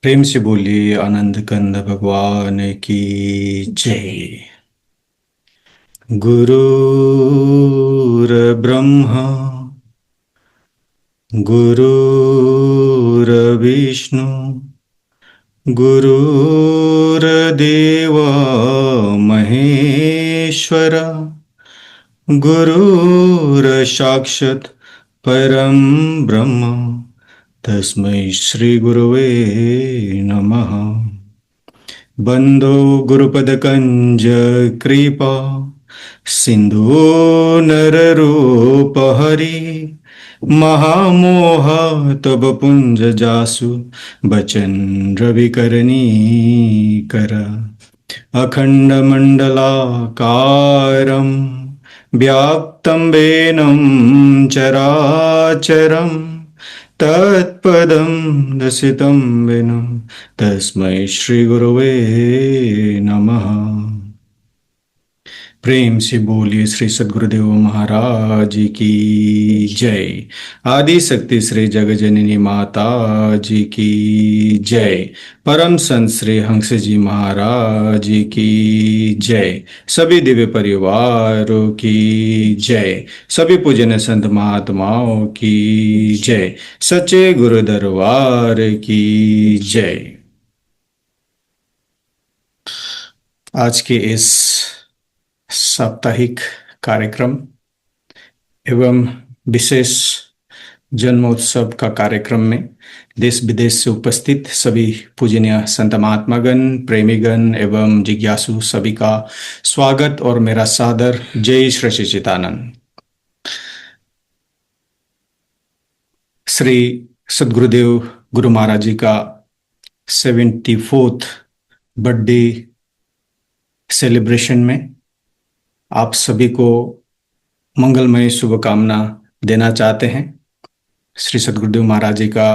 प्रेम से बोलिए आनंद कंद भगवान की जय। गुरुर्ब्रह्मा गुरुर्विष्णु गुरुर्देव महेश्वर गुरुर्साक्षात् परं ब्रह्म तस्मै श्री गुरुवे नमः। बंदो गुरुपदकंज कृपा सिंधु नररूपहरि महामोह तब पुंज जासु बचन रविकरणी कर अखंड मंडलाकारं व्याप्तं वेनं चराचरं तत्पदं दर्शितं वेनं तस्मै श्री गुरुवे नमः। प्रेम से बोलिए श्री सद्गुरुदेव महाराज की जय। आदि शक्ति श्री जगजननी माता जी की जय। परम संत श्री हंस जी महाराज की जय। सभी दिव्य परिवारों की जय। सभी पूजन संत महात्माओं की जय। सच्चे गुरु दरबार की जय। आज के इस साप्ताहिक कार्यक्रम एवं विशेष जन्मोत्सव का कार्यक्रम में देश विदेश से उपस्थित सभी पूजनीय संत महात्मागण, प्रेमीगण एवं जिज्ञासु सभी का स्वागत और मेरा सादर जय श्री सच्चिदानंद। श्री सद्गुरुदेव गुरु महाराज जी का 74th बर्थडे सेलिब्रेशन में आप सभी को मंगलमय शुभकामना देना चाहते हैं। श्री सद्गुरुदेव महाराज जी का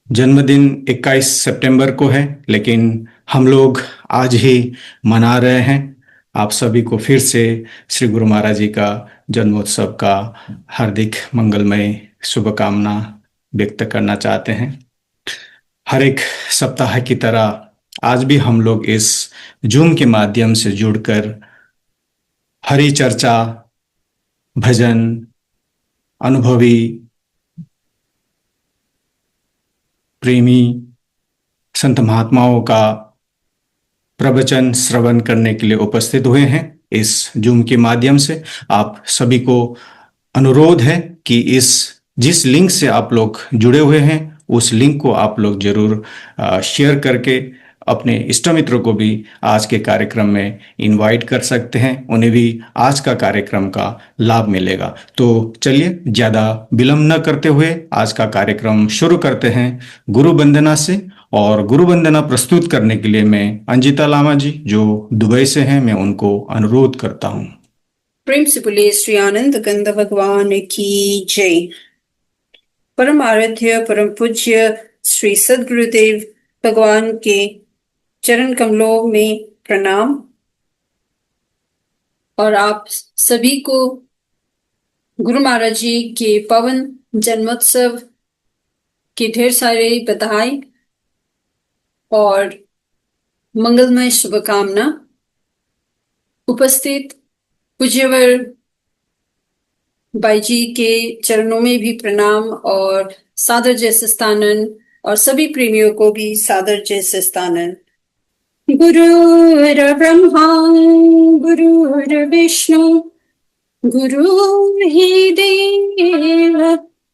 जन्मदिन 21 सितंबर को है, लेकिन हम लोग आज ही मना रहे हैं। आप सभी को फिर से श्री गुरु महाराज जी का जन्मोत्सव का हार्दिक मंगलमय शुभकामना व्यक्त करना चाहते हैं। हर एक सप्ताह की तरह आज भी हम लोग इस जूम के माध्यम से जुड़कर हरि चर्चा, भजन, अनुभवी, प्रेमी संत महात्माओं का प्रवचन श्रवण करने के लिए उपस्थित हुए हैं। इस जूम के माध्यम से आप सभी को अनुरोध है कि इस जिस लिंक से आप लोग जुड़े हुए हैं उस लिंक को आप लोग जरूर शेयर करके अपने इष्ट मित्रों को भी आज के कार्यक्रम में इनवाइट कर सकते हैं। उन्हें भी आज का कार्यक्रम का लाभ मिलेगा। तो चलिए ज्यादा विलंब न करते हुए आज का कार्यक्रम शुरू करते हैं गुरु वंदना से। और गुरु वंदना प्रस्तुत करने के लिए मैं अंजिता लामा जी जो दुबई से हैं, मैं उनको अनुरोध करता हूं। प्रेम से बोले श्री आनंद कंद भगवान की जय। परम आराध्य परम पूज्य श्री सद्गुरुदेव भगवान के चरण कमलों में प्रणाम और आप सभी को गुरु महाराज जी के पावन जन्मोत्सव की ढेर सारे बधाई और मंगलमय शुभकामना। उपस्थित पूज्यवर बाई जी के चरणों में भी प्रणाम और सादर जैसे स्थानन और सभी प्रेमियों को भी सादर जैसे स्थानन। गुरुर्ब्रह्मा गुरुर्विष्णु गुरु ही देव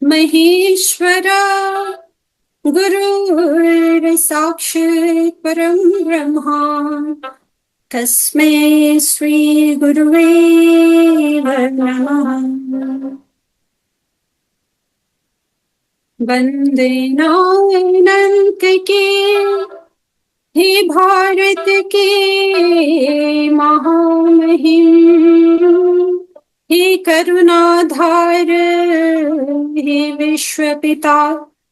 महेश्वरा गुरुर् साक्षात् परं ब्रह्मा तस्मै श्री गुरुवे नमः। वंदे नायक के हे भारत के महामहिम, हे करुणाधार हे विश्व पिता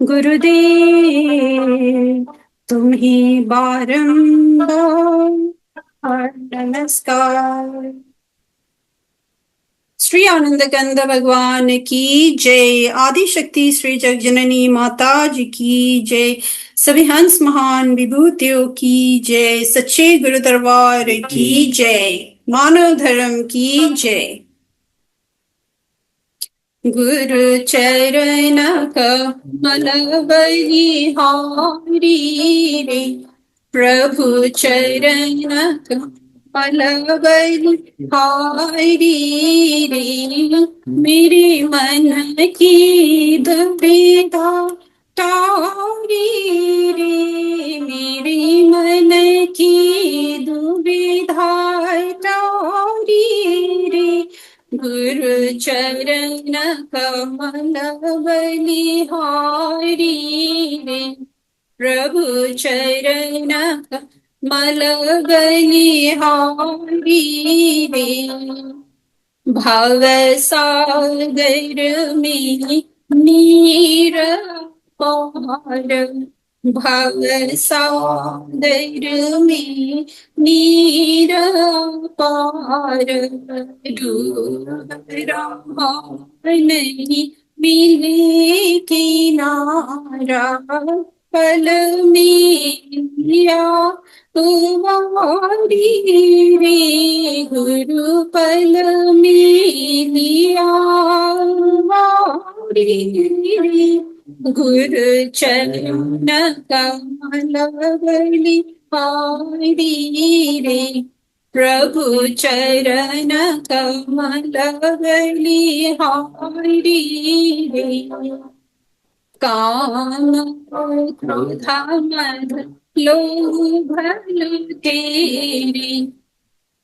गुरुदेव, तुम ही बारंबार नमस्कार। श्री आनंद कंद भगवान की जय। आदि शक्ति श्री जगजननी माता जी की जय। सभी हंस महान विभूतियों की जय। सच्चे गुरु दरबार की जय। मानव धर्म की जय। गुरु चरण कमल बलिहारी रे, प्रभु चरण कमल बलिहारी रे, मेरे मन की दुविधा तारी रे, मेरे मन की दुविधा तारी रे, गुरु चरण कमल बलिहारी रे, प्रभु चरण कमल बलिहारी रे, भव सागर में नीर पार, भव सागर में नीर पार, डूब रहा नहीं मिले किनारा, पल में लिया तुम्हारी रे, गुरु पल में लिया तुम्हारी रे, गुरु चरण कमल बलिहारी रे, प्रभु चरण कमल बलिहारी रे, काम क्रोध मद लोभ तेरे,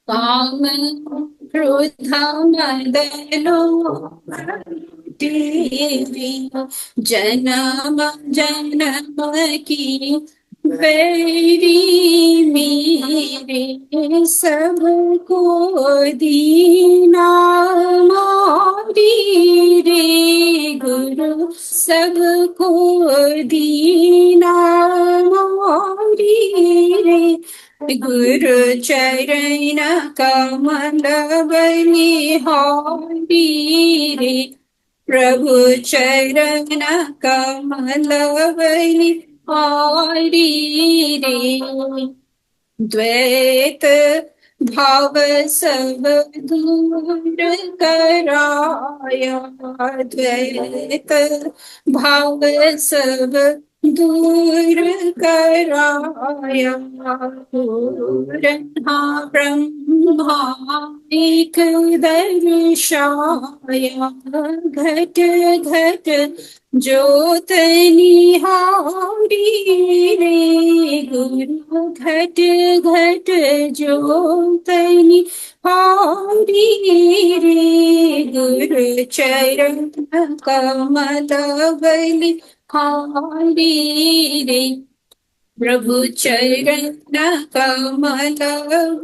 काम क्रोध मद लोभ तेरे, जन्म जन्म की बैरी मेरे, सबको दीना मारी रे, गुरु सबको दीना मारी रे, गुरु चरण कमल बलिहारी रे, प्रभु चरण कमल बलिहारी रे, द्वैत भाव सब दूर कराया, द्वैत भाव सब दूर कराया, पूरन्हा ब्रह्मा एक दर्शाया, घट घट ज्योत निहारी रे, गुरु घट घट ज्योत निहारी रे, गुरु चरण कमल बलिहारी रे, प्रभु चरण कमल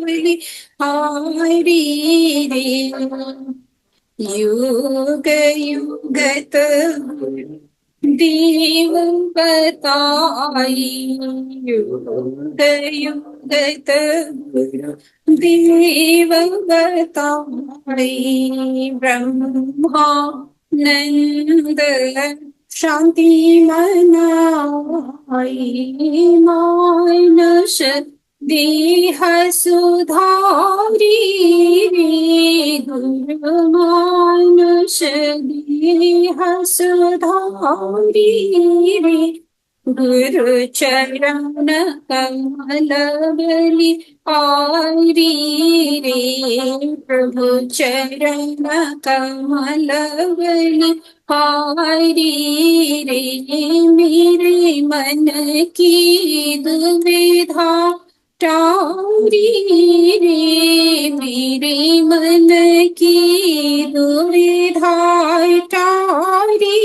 बलिहारी रे, युग युगत देव बताई, युग युगत देव बताई, ब्रह्मा नंद शांति मनाई, मानस देह सुधारी रे, गुरु मानस देह सुधारी रे, गुरु चरण कमल बलिहारी रे, प्रभु चरण कमल बलिहारी रे, मेरे मन की दुविधा टारी रे, मेरे मन की दुविधा टारी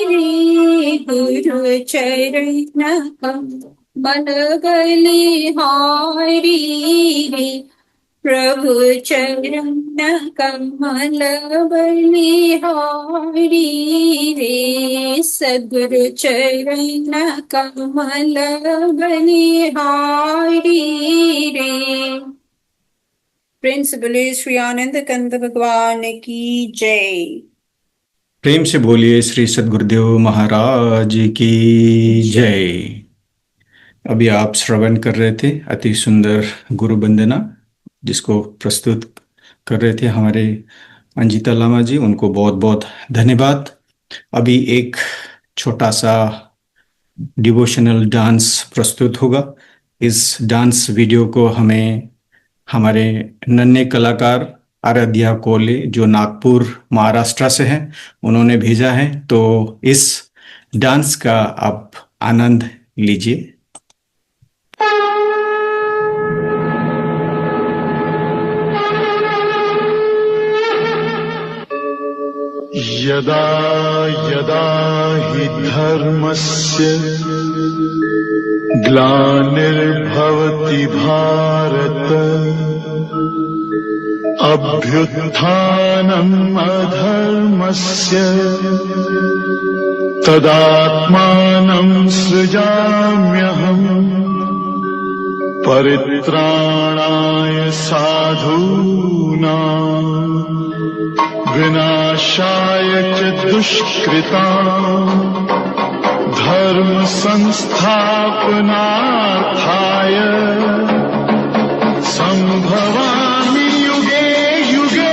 रे, गुरु चरण कमल बलिहारी रे, प्रभु चरण कमल बलिहारी रे, सद्गुरु चरण कमल बलिहारी रे। प्रेम से बोले श्री आनंद कंद भगवान की जय। प्रेम से बोलिए श्री सद्गुरुदेव महाराज की जय। अभी आप श्रवण कर रहे थे अति सुंदर गुरु वंदना, जिसको प्रस्तुत कर रहे थे हमारे अंजिता लामा जी। उनको बहुत बहुत धन्यवाद। अभी एक छोटा सा डिवोशनल डांस प्रस्तुत होगा। इस डांस वीडियो को हमें हमारे नन्हे कलाकार आराध्या कोले, जो नागपुर महाराष्ट्र से हैं, उन्होंने भेजा है। तो इस डांस का आप आनंद लीजिए। यदा यदा हि धर्मस्य ग्लानिर्भवति भारत अभ्युत्थानम् अधर्मस्य तदात्मानं सृजाम्यहम् परित्राणाय साधूनां विनाशाय च दुष्कृताम् धर्म संस्थापनार्थाय संभवामि युगे युगे।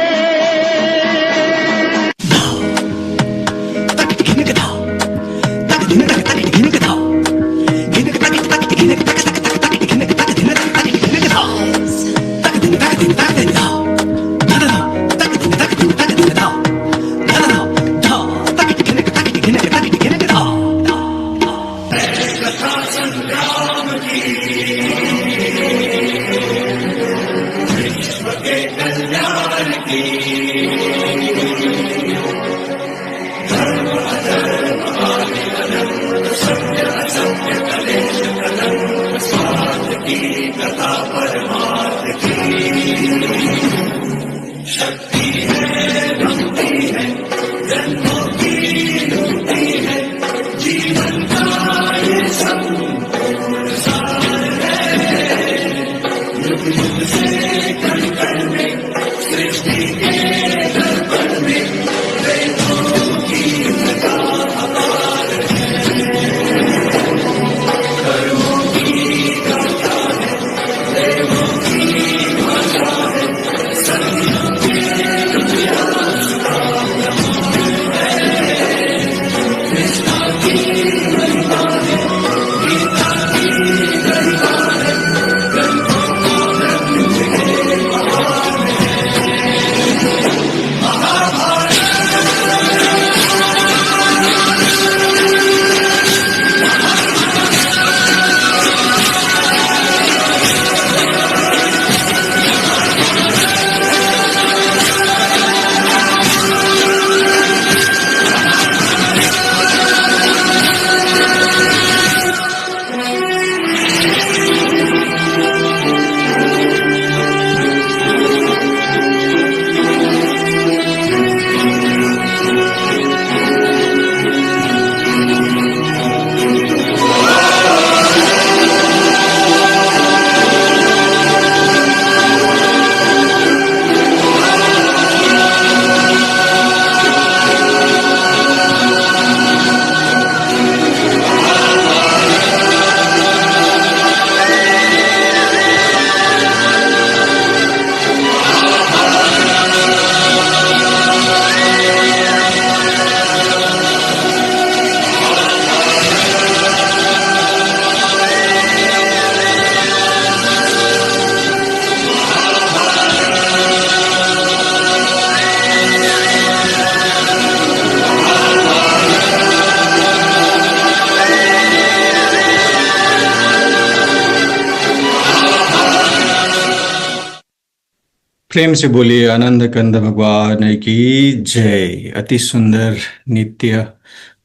प्रेम से बोलिए आनंद कंद भगवान की जय। अति सुंदर नृत्य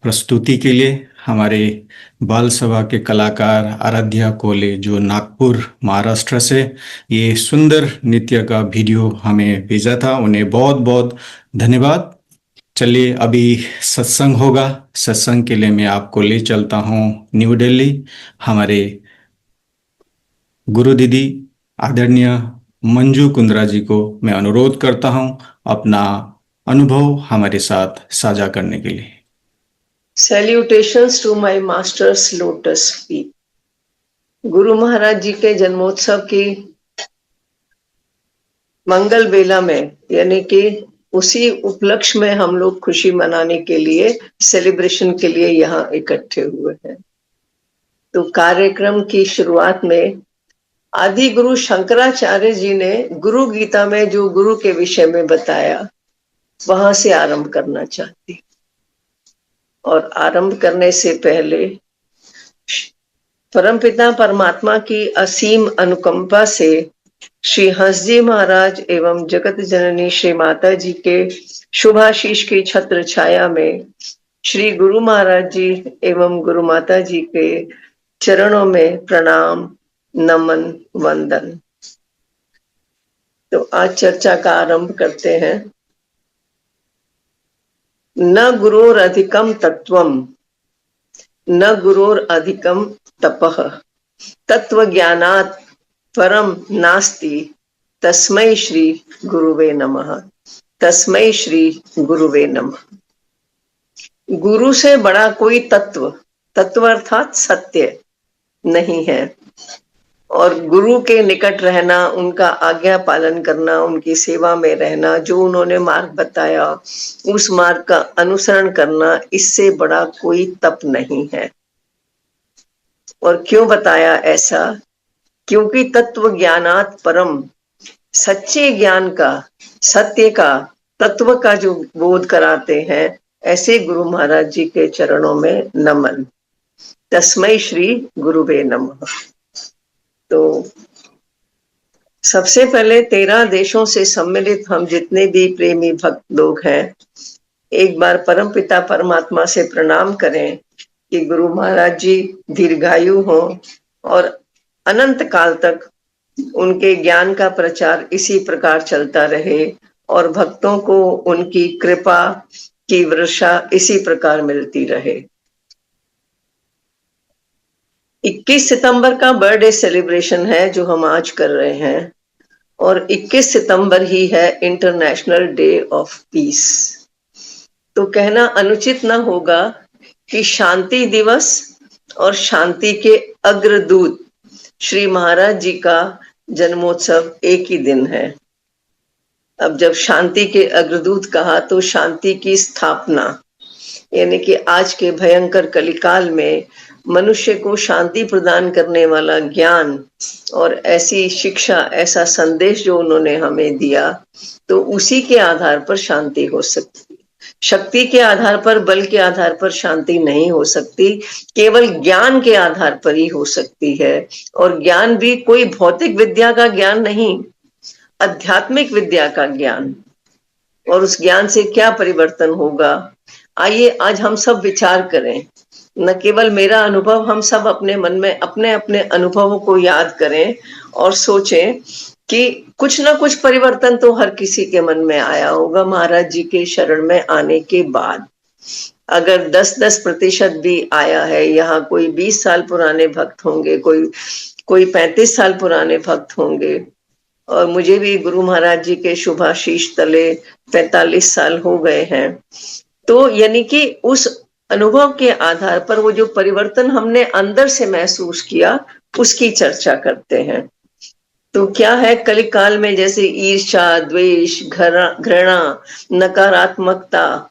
प्रस्तुति के लिए हमारे बाल सभा के कलाकार आराध्या कोले, जो नागपुर महाराष्ट्र से ये सुंदर नृत्य का वीडियो हमें भेजा था, उन्हें बहुत बहुत धन्यवाद। चलिए अभी सत्संग होगा। सत्संग के लिए मैं आपको ले चलता हूँ न्यू दिल्ली। हमारे गुरु दीदी आदरणीय मंजू कुंद्रा जी को मैं अनुरोध करता हूं अपना अनुभव हमारे साथ साझा करने के लिए। Salutations to my master's lotus feet. Guru Maharaj जी के जन्मोत्सव की मंगल बेला में, यानी कि उसी उपलक्ष्य में हम लोग खुशी मनाने के लिए, सेलिब्रेशन के लिए यहाँ इकट्ठे हुए हैं। तो कार्यक्रम की शुरुआत में आदि गुरु शंकराचार्य जी ने गुरु गीता में जो गुरु के विषय में बताया, वहां से आरंभ करना चाहती। और आरंभ करने से पहले परमपिता परमात्मा की असीम अनुकंपा से श्री हंस जी महाराज एवं जगत जननी श्री माता जी के शुभाशीष की छत्र छाया में श्री गुरु महाराज जी एवं गुरु माता जी के चरणों में प्रणाम, नमन, वंदन। तो आज चर्चा का आरंभ करते हैं। न गुरोर अधिकम तत्वम, न गुरोर अधिकम तपः, तत्व ज्ञानात् परम नास्ति, तस्मै श्री गुरुवे नमः। तस्मै श्री गुरुवे नमः। गुरु से बड़ा कोई तत्व, तत्व अर्थात सत्य नहीं है। और गुरु के निकट रहना, उनका आज्ञा पालन करना, उनकी सेवा में रहना, जो उन्होंने मार्ग बताया उस मार्ग का अनुसरण करना, इससे बड़ा कोई तप नहीं है। और क्यों बताया ऐसा? क्योंकि तत्व ज्ञानात् परम, सच्चे ज्ञान का, सत्य का, तत्व का जो बोध कराते हैं, ऐसे गुरु महाराज जी के चरणों में नमन। तस्मै श्री गुरुवे नमः। तो सबसे पहले 13 देशों से सम्मिलित हम जितने भी प्रेमी भक्त लोग हैं, एक बार परमपिता परमात्मा से प्रणाम करें कि गुरु महाराज जी दीर्घायु हो और अनंत काल तक उनके ज्ञान का प्रचार इसी प्रकार चलता रहे और भक्तों को उनकी कृपा की वर्षा इसी प्रकार मिलती रहे। 21 सितंबर का बर्थडे सेलिब्रेशन है जो हम आज कर रहे हैं, और 21 सितंबर ही है इंटरनेशनल डे ऑफ पीस। तो कहना अनुचित ना होगा कि शांति दिवस और शांति के अग्रदूत श्री महाराज जी का जन्मोत्सव एक ही दिन है। अब जब शांति के अग्रदूत कहा तो शांति की स्थापना, यानी कि आज के भयंकर कलिकाल में मनुष्य को शांति प्रदान करने वाला ज्ञान और ऐसी शिक्षा, ऐसा संदेश जो उन्होंने हमें दिया, तो उसी के आधार पर शांति हो सकती। शक्ति के आधार पर, बल के आधार पर शांति नहीं हो सकती, केवल ज्ञान के आधार पर ही हो सकती है। और ज्ञान भी कोई भौतिक विद्या का ज्ञान नहीं, आध्यात्मिक विद्या का ज्ञान। और उस ज्ञान से क्या परिवर्तन होगा, आइए आज हम सब विचार करें। न केवल मेरा अनुभव, हम सब अपने मन में अपने अपने अनुभवों को याद करें और सोचें कि कुछ ना कुछ परिवर्तन तो हर किसी के मन में आया होगा महाराज जी के शरण में आने के बाद। अगर 10-10% भी आया है, यहाँ कोई 20 साल पुराने भक्त होंगे, कोई 35 साल पुराने भक्त होंगे, और मुझे भी गुरु महाराज जी के शुभाशीष तले 45 साल हो गए हैं। तो यानी कि उस अनुभव के आधार पर वो जो परिवर्तन हमने अंदर से महसूस किया, उसकी चर्चा करते हैं। तो क्या है कलिकाल में, जैसे ईर्ष्या, द्वेष, घृणा, नकारात्मकता,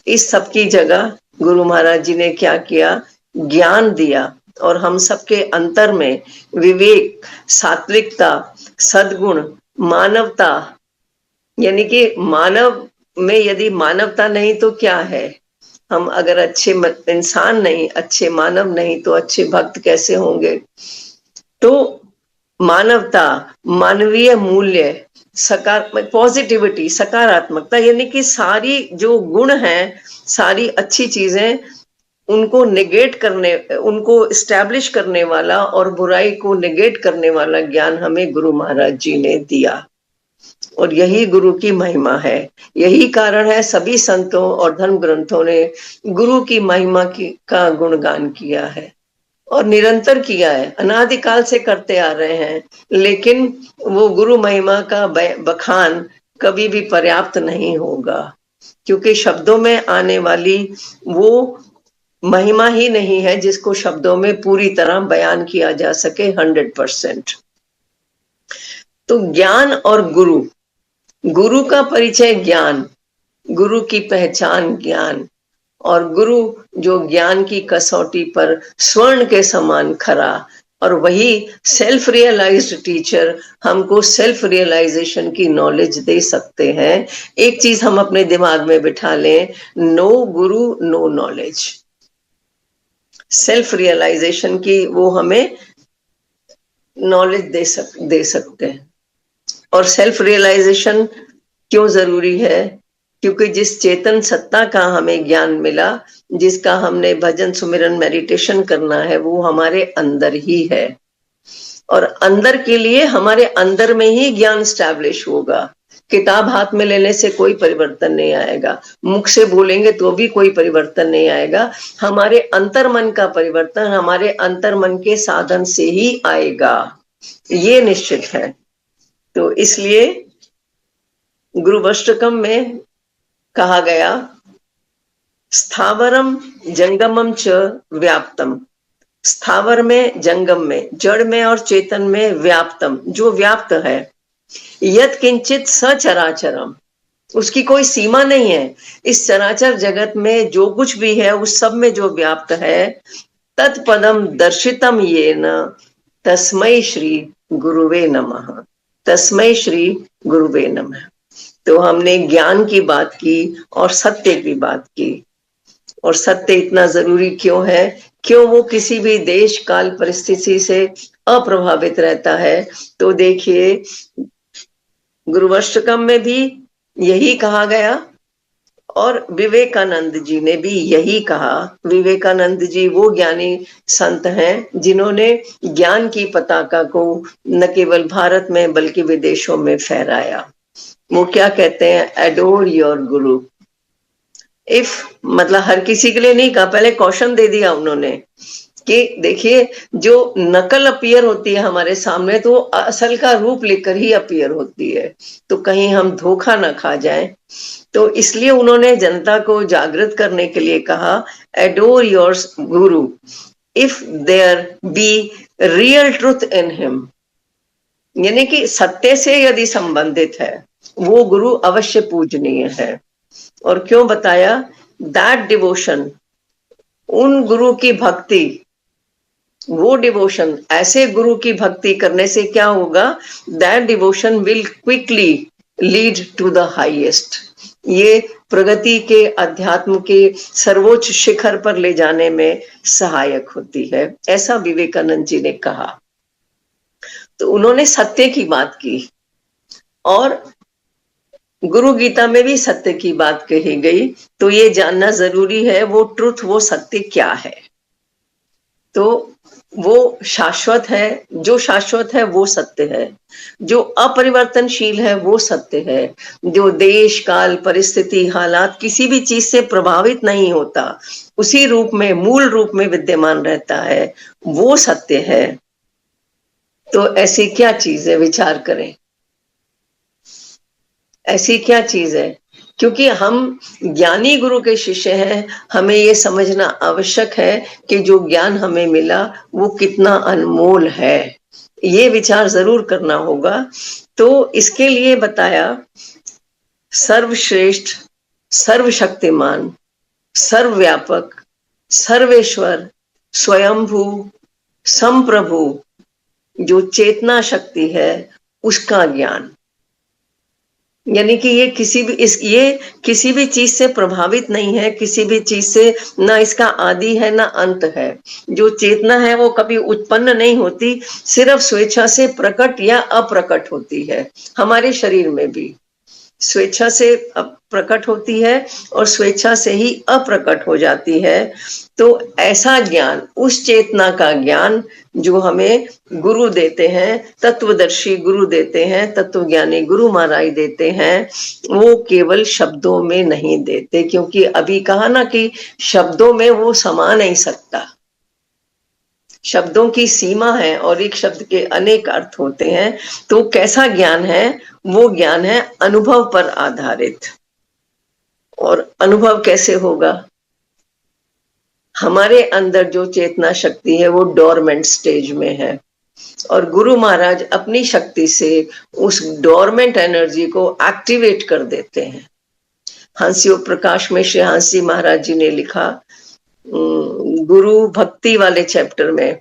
इस सब की जगह गुरु महाराज जी ने क्या किया? ज्ञान दिया। और हम सबके अंतर में विवेक, सात्विकता, सद्गुण, मानवता, यानी कि मानव में यदि मानवता नहीं तो क्या है? हम अगर अच्छे इंसान नहीं, अच्छे मानव नहीं, तो अच्छे भक्त कैसे होंगे? तो मानवता, मानवीय मूल्य, सकारात्मक पॉजिटिविटी, सकारात्मकता, यानी कि सारी जो गुण हैं, सारी अच्छी चीजें, उनको नेगेट करने, उनको एस्टैब्लिश करने वाला और बुराई को नेगेट करने वाला ज्ञान हमें गुरु महाराज जी ने दिया। और यही गुरु की महिमा है। यही कारण है सभी संतों और धर्म ग्रंथों ने गुरु की महिमा का गुणगान किया है। और निरंतर किया है, अनादिकाल से करते आ रहे हैं, लेकिन वो गुरु महिमा का बखान कभी भी पर्याप्त नहीं होगा, क्योंकि शब्दों में आने वाली वो महिमा ही नहीं है जिसको शब्दों में पूरी तरह बयान किया जा सके 100%। तो ज्ञान और गुरु, गुरु का परिचय ज्ञान, गुरु की पहचान ज्ञान, और गुरु जो ज्ञान की कसौटी पर स्वर्ण के समान खरा, और वही सेल्फ रियलाइज्ड टीचर हमको सेल्फ रियलाइजेशन की नॉलेज दे सकते हैं। एक चीज हम अपने दिमाग में बिठा लें, नो गुरु नो नॉलेज। सेल्फ रियलाइजेशन की वो हमें नॉलेज दे सकते हैं। और सेल्फ रियलाइजेशन क्यों जरूरी है? क्योंकि जिस चेतन सत्ता का हमें ज्ञान मिला, जिसका हमने भजन सुमिरन मेडिटेशन करना है, वो हमारे अंदर ही है, और अंदर के लिए हमारे अंदर में ही ज्ञान स्टैब्लिश होगा। किताब हाथ में लेने से कोई परिवर्तन नहीं आएगा, मुख से बोलेंगे तो भी कोई परिवर्तन नहीं आएगा। हमारे अंतर्मन का परिवर्तन हमारे अंतर्मन के साधन से ही आएगा, ये निश्चित है। तो इसलिए गुरुवष्टकम में कहा गया, स्थावरम जंगमम च व्याप्तम, स्थावर में जंगम में, जड़ में और चेतन में व्याप्तम, जो व्याप्त है, यत किंचित सचराचरम, उसकी कोई सीमा नहीं है। इस चराचर जगत में जो कुछ भी है उस सब में जो व्याप्त है, तत्पदम दर्शितम येन तस्मै श्री गुरुवे नमः, तस्मै श्री गुरुवे नमः। तो हमने ज्ञान की बात की और सत्य की बात की। और सत्य इतना जरूरी क्यों है? क्यों वो किसी भी देश काल परिस्थिति से अप्रभावित रहता है? तो देखिए, गुरुवष्टकम में भी यही कहा गया और विवेकानंद जी ने भी यही कहा। विवेकानंद जी वो ज्ञानी संत हैं जिन्होंने ज्ञान की पताका को न केवल भारत में बल्कि विदेशों में फहराया। वो क्या कहते हैं? Adore your guru. इफ मतलब हर किसी के लिए नहीं कहा, पहले कौशन दे दिया उन्होंने कि देखिए, जो नकल अपीयर होती है हमारे सामने तो असल का रूप लेकर ही अपीयर होती है, तो कहीं हम धोखा ना खा जाएं। तो इसलिए उन्होंने जनता को जागृत करने के लिए कहा, adore your guru if there be real truth in him, यानी कि सत्य से यदि संबंधित है वो गुरु अवश्य पूजनीय है। और क्यों बताया? दैट डिवोशन, उन गुरु की भक्ति, वो डिवोशन, ऐसे गुरु की भक्ति करने से क्या होगा? That devotion will quickly lead to the highest, ये प्रगति के, अध्यात्म के सर्वोच्च शिखर पर ले जाने में सहायक होती है, ऐसा विवेकानंद जी ने कहा। तो उन्होंने सत्य की बात की, और गुरु गीता में भी सत्य की बात कही गई। तो ये जानना जरूरी है वो ट्रुथ, वो सत्य क्या है। तो वो शाश्वत है, जो शाश्वत है वो सत्य है, जो अपरिवर्तनशील है वो सत्य है, जो देश काल परिस्थिति हालात किसी भी चीज से प्रभावित नहीं होता, उसी रूप में, मूल रूप में विद्यमान रहता है, वो सत्य है। तो ऐसी क्या चीज है? विचार करें, ऐसी क्या चीज है? क्योंकि हम ज्ञानी गुरु के शिष्य हैं, हमें ये समझना आवश्यक है कि जो ज्ञान हमें मिला वो कितना अनमोल है, ये विचार जरूर करना होगा। तो इसके लिए बताया, सर्वश्रेष्ठ, सर्वशक्तिमान, सर्वव्यापक, सर्वेश्वर, स्वयंभू, संप्रभु, जो चेतना शक्ति है उसका ज्ञान, यानी कि ये किसी भी चीज से प्रभावित नहीं है, किसी भी चीज से ना इसका आदि है ना अंत है। जो चेतना है वो कभी उत्पन्न नहीं होती, सिर्फ स्वेच्छा से प्रकट या अप्रकट होती है। हमारे शरीर में भी स्वेच्छा से प्रकट होती है और स्वेच्छा से ही अप्रकट हो जाती है। तो ऐसा ज्ञान, उस चेतना का ज्ञान जो हमें गुरु देते हैं, तत्वदर्शी गुरु देते हैं, तत्वज्ञानी गुरु महाराज देते हैं, वो केवल शब्दों में नहीं देते, क्योंकि अभी कहा ना कि शब्दों में वो समा नहीं सकता। शब्दों की सीमा है और एक शब्द के अनेक अर्थ होते हैं। तो कैसा ज्ञान है? वो ज्ञान है अनुभव पर आधारित। और अनुभव कैसे होगा? हमारे अंदर जो चेतना शक्ति है वो डोरमेंट स्टेज में है और गुरु महाराज अपनी शक्ति से उस डोरमेंट एनर्जी को एक्टिवेट कर देते हैं। हंसयोग प्रकाश में श्री हंसी महाराज जी ने लिखा गुरु भक्ति वाले चैप्टर में,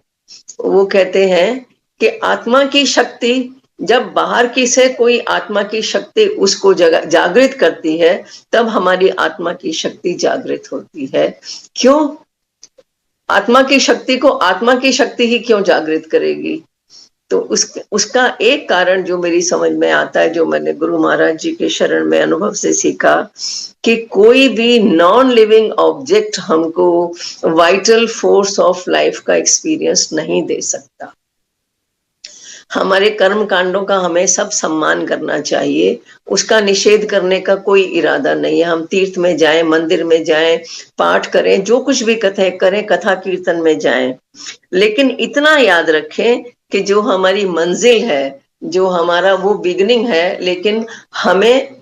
वो कहते हैं कि आत्मा की शक्ति जब बाहर की से कोई आत्मा की शक्ति उसको जागृत करती है तब हमारी आत्मा की शक्ति जागृत होती है। क्यों? आत्मा की शक्ति को आत्मा की शक्ति ही क्यों जागृत करेगी? तो उसका एक कारण जो मेरी समझ में आता है, जो मैंने गुरु महाराज जी के शरण में अनुभव से सीखा, कि कोई भी नॉन लिविंग ऑब्जेक्ट हमको वाइटल फोर्स ऑफ लाइफ का एक्सपीरियंस नहीं दे सकता। हमारे कर्म कांडों का हमें सब सम्मान करना चाहिए, उसका निषेध करने का कोई इरादा नहीं है। हम तीर्थ में जाएं, मंदिर में जाएं, पाठ करें, जो कुछ भी कथें करें, कथा कीर्तन में जाएं, लेकिन इतना याद रखें कि जो हमारी मंजिल है, जो हमारा वो बिगनिंग है, लेकिन हमें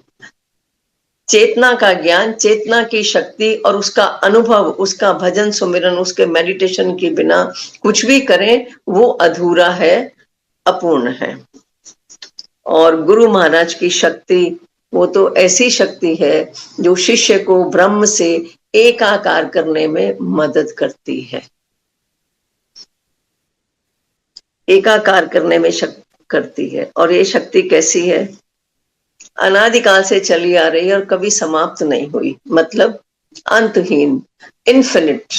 चेतना का ज्ञान, चेतना की शक्ति और उसका अनुभव, उसका भजन सुमिरन, उसके मेडिटेशन के बिना कुछ भी करें वो अधूरा है, अपूर्ण है। और गुरु महाराज की शक्ति वो तो ऐसी शक्ति है जो शिष्य को ब्रह्म से एकाकार करने में मदद करती है, एकाकार करने में करती है। और ये शक्ति कैसी है? अनादिकाल से चली आ रही है और कभी समाप्त नहीं हुई, मतलब अंतहीन, इन्फिनिट।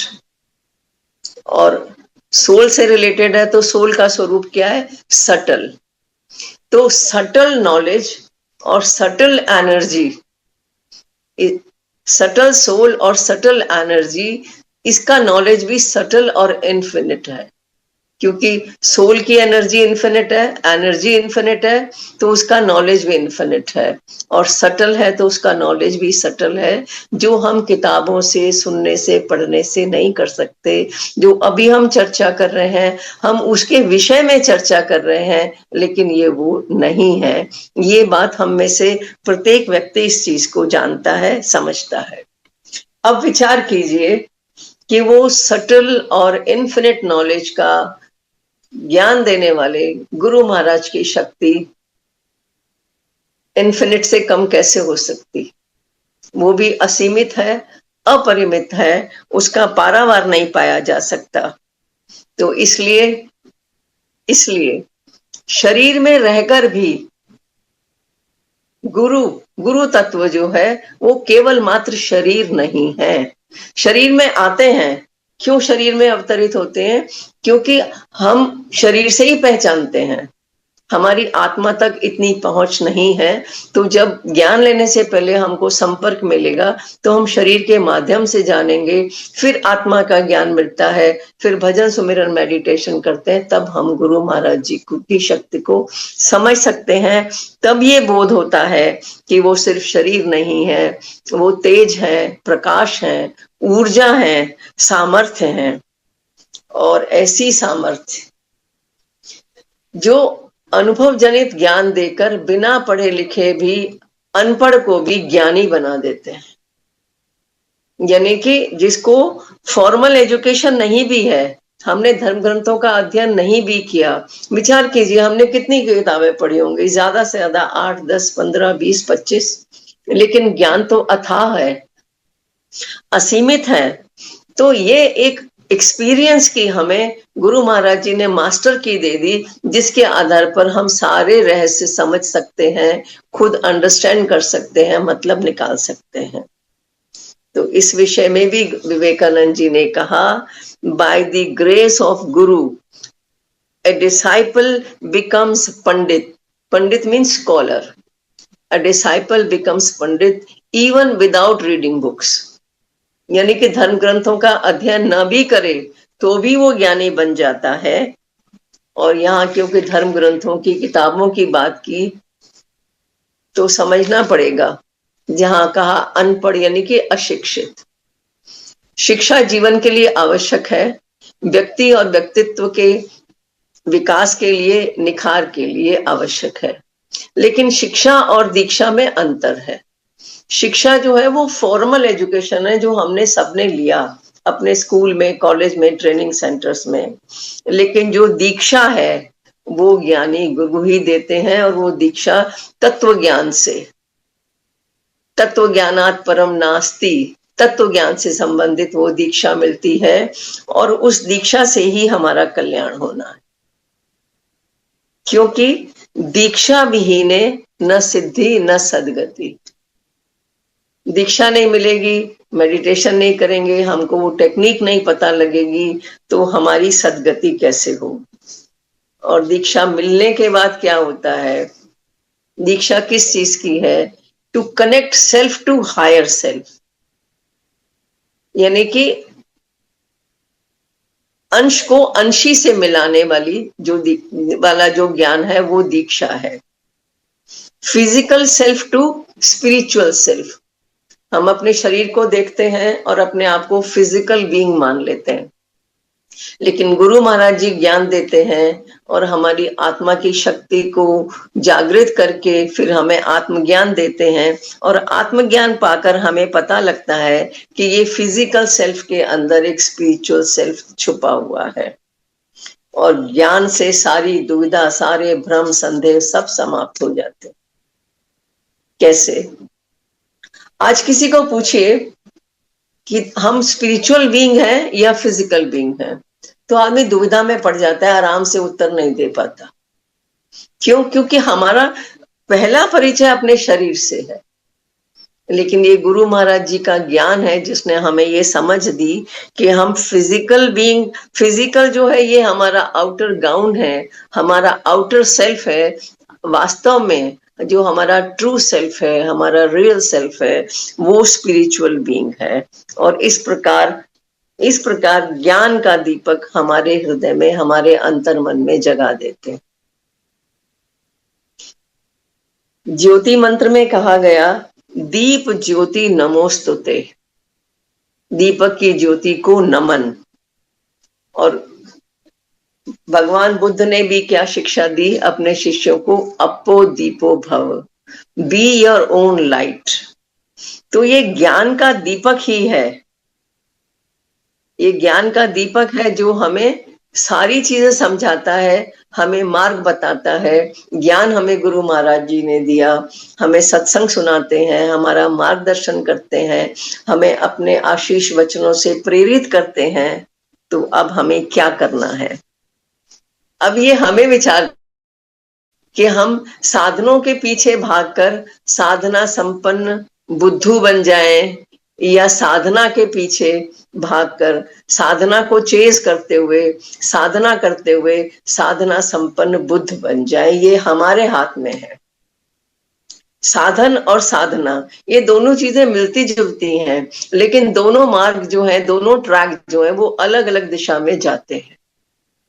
और सोल से रिलेटेड है तो सोल का स्वरूप क्या है? सटल। तो सटल नॉलेज और सटल एनर्जी, सटल सोल और सटल एनर्जी, इसका नॉलेज भी सटल और इन्फिनिट है, क्योंकि सोल की एनर्जी इन्फिनिट है, एनर्जी इन्फिनिट है, तो उसका नॉलेज भी इन्फिनिट है। और सटल है तो उसका नॉलेज भी सटल है, जो हम किताबों से, सुनने से, पढ़ने से नहीं कर सकते। जो अभी हम चर्चा कर रहे हैं, हम उसके विषय में चर्चा कर रहे हैं, लेकिन ये वो नहीं है। ये बात हम में से प्रत्येक व्यक्ति इस चीज को जानता है, समझता है। अब विचार कीजिए कि वो सटल और इन्फिनिट नॉलेज का ज्ञान देने वाले गुरु महाराज की शक्ति इन्फिनिट से कम कैसे हो सकती? वो भी असीमित है, अपरिमित है, उसका पारावार नहीं पाया जा सकता। तो इसलिए शरीर में रहकर भी गुरु तत्व जो है वो केवल मात्र शरीर नहीं है। शरीर में आते हैं, क्यों शरीर में अवतरित होते हैं? क्योंकि हम शरीर से ही पहचानते हैं, हमारी आत्मा तक इतनी पहुंच नहीं है। तो जब ज्ञान लेने से पहले हमको संपर्क मिलेगा तो हम शरीर के माध्यम से जानेंगे, फिर आत्मा का ज्ञान मिलता है, फिर भजन सुमिरन मेडिटेशन करते हैं, तब हम गुरु महाराज जी की शक्ति को समझ सकते हैं। तब ये बोध होता है कि वो सिर्फ शरीर नहीं है, वो तेज है, प्रकाश है, ऊर्जा है, सामर्थ्य है। और ऐसी सामर्थ्य जो अनुभव जनित ज्ञान देकर बिना पढ़े लिखे भी अनपढ़ को भी ज्ञानी बना देते हैं। यानी कि जिसको फॉर्मल एजुकेशन नहीं भी है, हमने धर्म ग्रंथों का अध्ययन नहीं भी किया, विचार कीजिए हमने कितनी किताबें पढ़ी होंगी, ज्यादा से ज्यादा 8, 10, 15, 20, 25, लेकिन ज्ञान तो अथाह है, असीमित है। तो ये एक एक्सपीरियंस की हमें गुरु महाराज जी ने मास्टर की दे दी, जिसके आधार पर हम सारे रहस्य समझ सकते हैं, खुद अंडरस्टैंड कर सकते हैं, मतलब निकाल सकते हैं। तो इस विषय में भी विवेकानंद जी ने कहा, by the grace of Guru a disciple becomes pandit. Pandit means scholar. A disciple becomes pandit even without reading books. यानी कि धर्म ग्रंथों का अध्ययन न भी करे तो भी वो ज्ञानी बन जाता है। और यहाँ क्योंकि धर्म ग्रंथों की किताबों की बात की तो समझना पड़ेगा, जहाँ कहा अनपढ़ यानी कि अशिक्षित। शिक्षा जीवन के लिए आवश्यक है, व्यक्ति और व्यक्तित्व के विकास के लिए, निखार के लिए आवश्यक है। लेकिन शिक्षा और दीक्षा में अंतर है। शिक्षा जो है वो फॉर्मल एजुकेशन है, जो हमने सबने लिया अपने स्कूल में, कॉलेज में, ट्रेनिंग सेंटर्स में। लेकिन जो दीक्षा है वो ज्ञानी गुरु ही देते हैं, और वो दीक्षा तत्व ज्ञान से, तत्व ज्ञानात् परम नास्ति, तत्व ज्ञान से संबंधित वो दीक्षा मिलती है, और उस दीक्षा से ही हमारा कल्याण होना है। क्योंकि दीक्षा विहीने न सिद्धि न सद्गति। दीक्षा नहीं मिलेगी, मेडिटेशन नहीं करेंगे, हमको वो टेक्निक नहीं पता लगेगी, तो हमारी सद्गति कैसे हो। और दीक्षा मिलने के बाद क्या होता है, दीक्षा किस चीज की है, to connect self to higher self, यानी कि अंश को अंशी से मिलाने वाली जो ज्ञान है वो दीक्षा है। Physical self to spiritual self. हम अपने शरीर को देखते हैं और अपने आप को फिजिकल बीइंग मान लेते हैं, लेकिन गुरु महाराज जी ज्ञान देते हैं और हमारी आत्मा की शक्ति को जागृत करके फिर हमें आत्मज्ञान देते हैं, और आत्मज्ञान पाकर हमें पता लगता है कि ये फिजिकल सेल्फ के अंदर एक स्पिरिचुअल सेल्फ छुपा हुआ है। और ज्ञान से सारी दुविधा, सारे भ्रम, संदेह सब समाप्त हो जाते हैं। कैसे? आज किसी को पूछिए कि हम स्पिरिचुअल बीइंग हैं या फिजिकल बीइंग हैं, तो आदमी दुविधा में पड़ जाता है, आराम से उत्तर नहीं दे पाता। क्यों? क्योंकि हमारा पहला परिचय अपने शरीर से है। लेकिन ये गुरु महाराज जी का ज्ञान है जिसने हमें ये समझ दी कि हम फिजिकल बीइंग, फिजिकल जो है ये हमारा आउटर गाउन है, हमारा आउटर सेल्फ है। वास्तव में जो हमारा ट्रू सेल्फ है, हमारा रियल सेल्फ है, वो स्पिरिचुअल बीइंग है। और इस प्रकार ज्ञान का दीपक हमारे हृदय में, हमारे अंतर मन में जगा देते हैं। ज्योति मंत्र में कहा गया, दीप ज्योति नमोस्तुते, दीपक की ज्योति को नमन। और भगवान बुद्ध ने भी क्या शिक्षा दी अपने शिष्यों को, अपो दीपो भव, बी योर ओन लाइट। तो ये ज्ञान का दीपक ही है, ये ज्ञान का दीपक है जो हमें सारी चीजें समझाता है, हमें मार्ग बताता है। ज्ञान हमें गुरु महाराज जी ने दिया, हमें सत्संग सुनाते हैं, हमारा मार्गदर्शन करते हैं, हमें अपने आशीष वचनों से प्रेरित करते हैं। तो अब हमें क्या करना है? अब ये हमें विचार कि हम साधनों के पीछे भागकर साधना संपन्न बुद्धू बन जाएं, या साधना के पीछे भागकर साधना को चेज करते हुए, साधना करते हुए साधना संपन्न बुद्ध बन जाए, ये हमारे हाथ में है। साधन और साधना ये दोनों चीजें मिलती जुलती हैं, लेकिन दोनों मार्ग जो है, दोनों ट्रैक जो है वो अलग अलग दिशा में जाते हैं।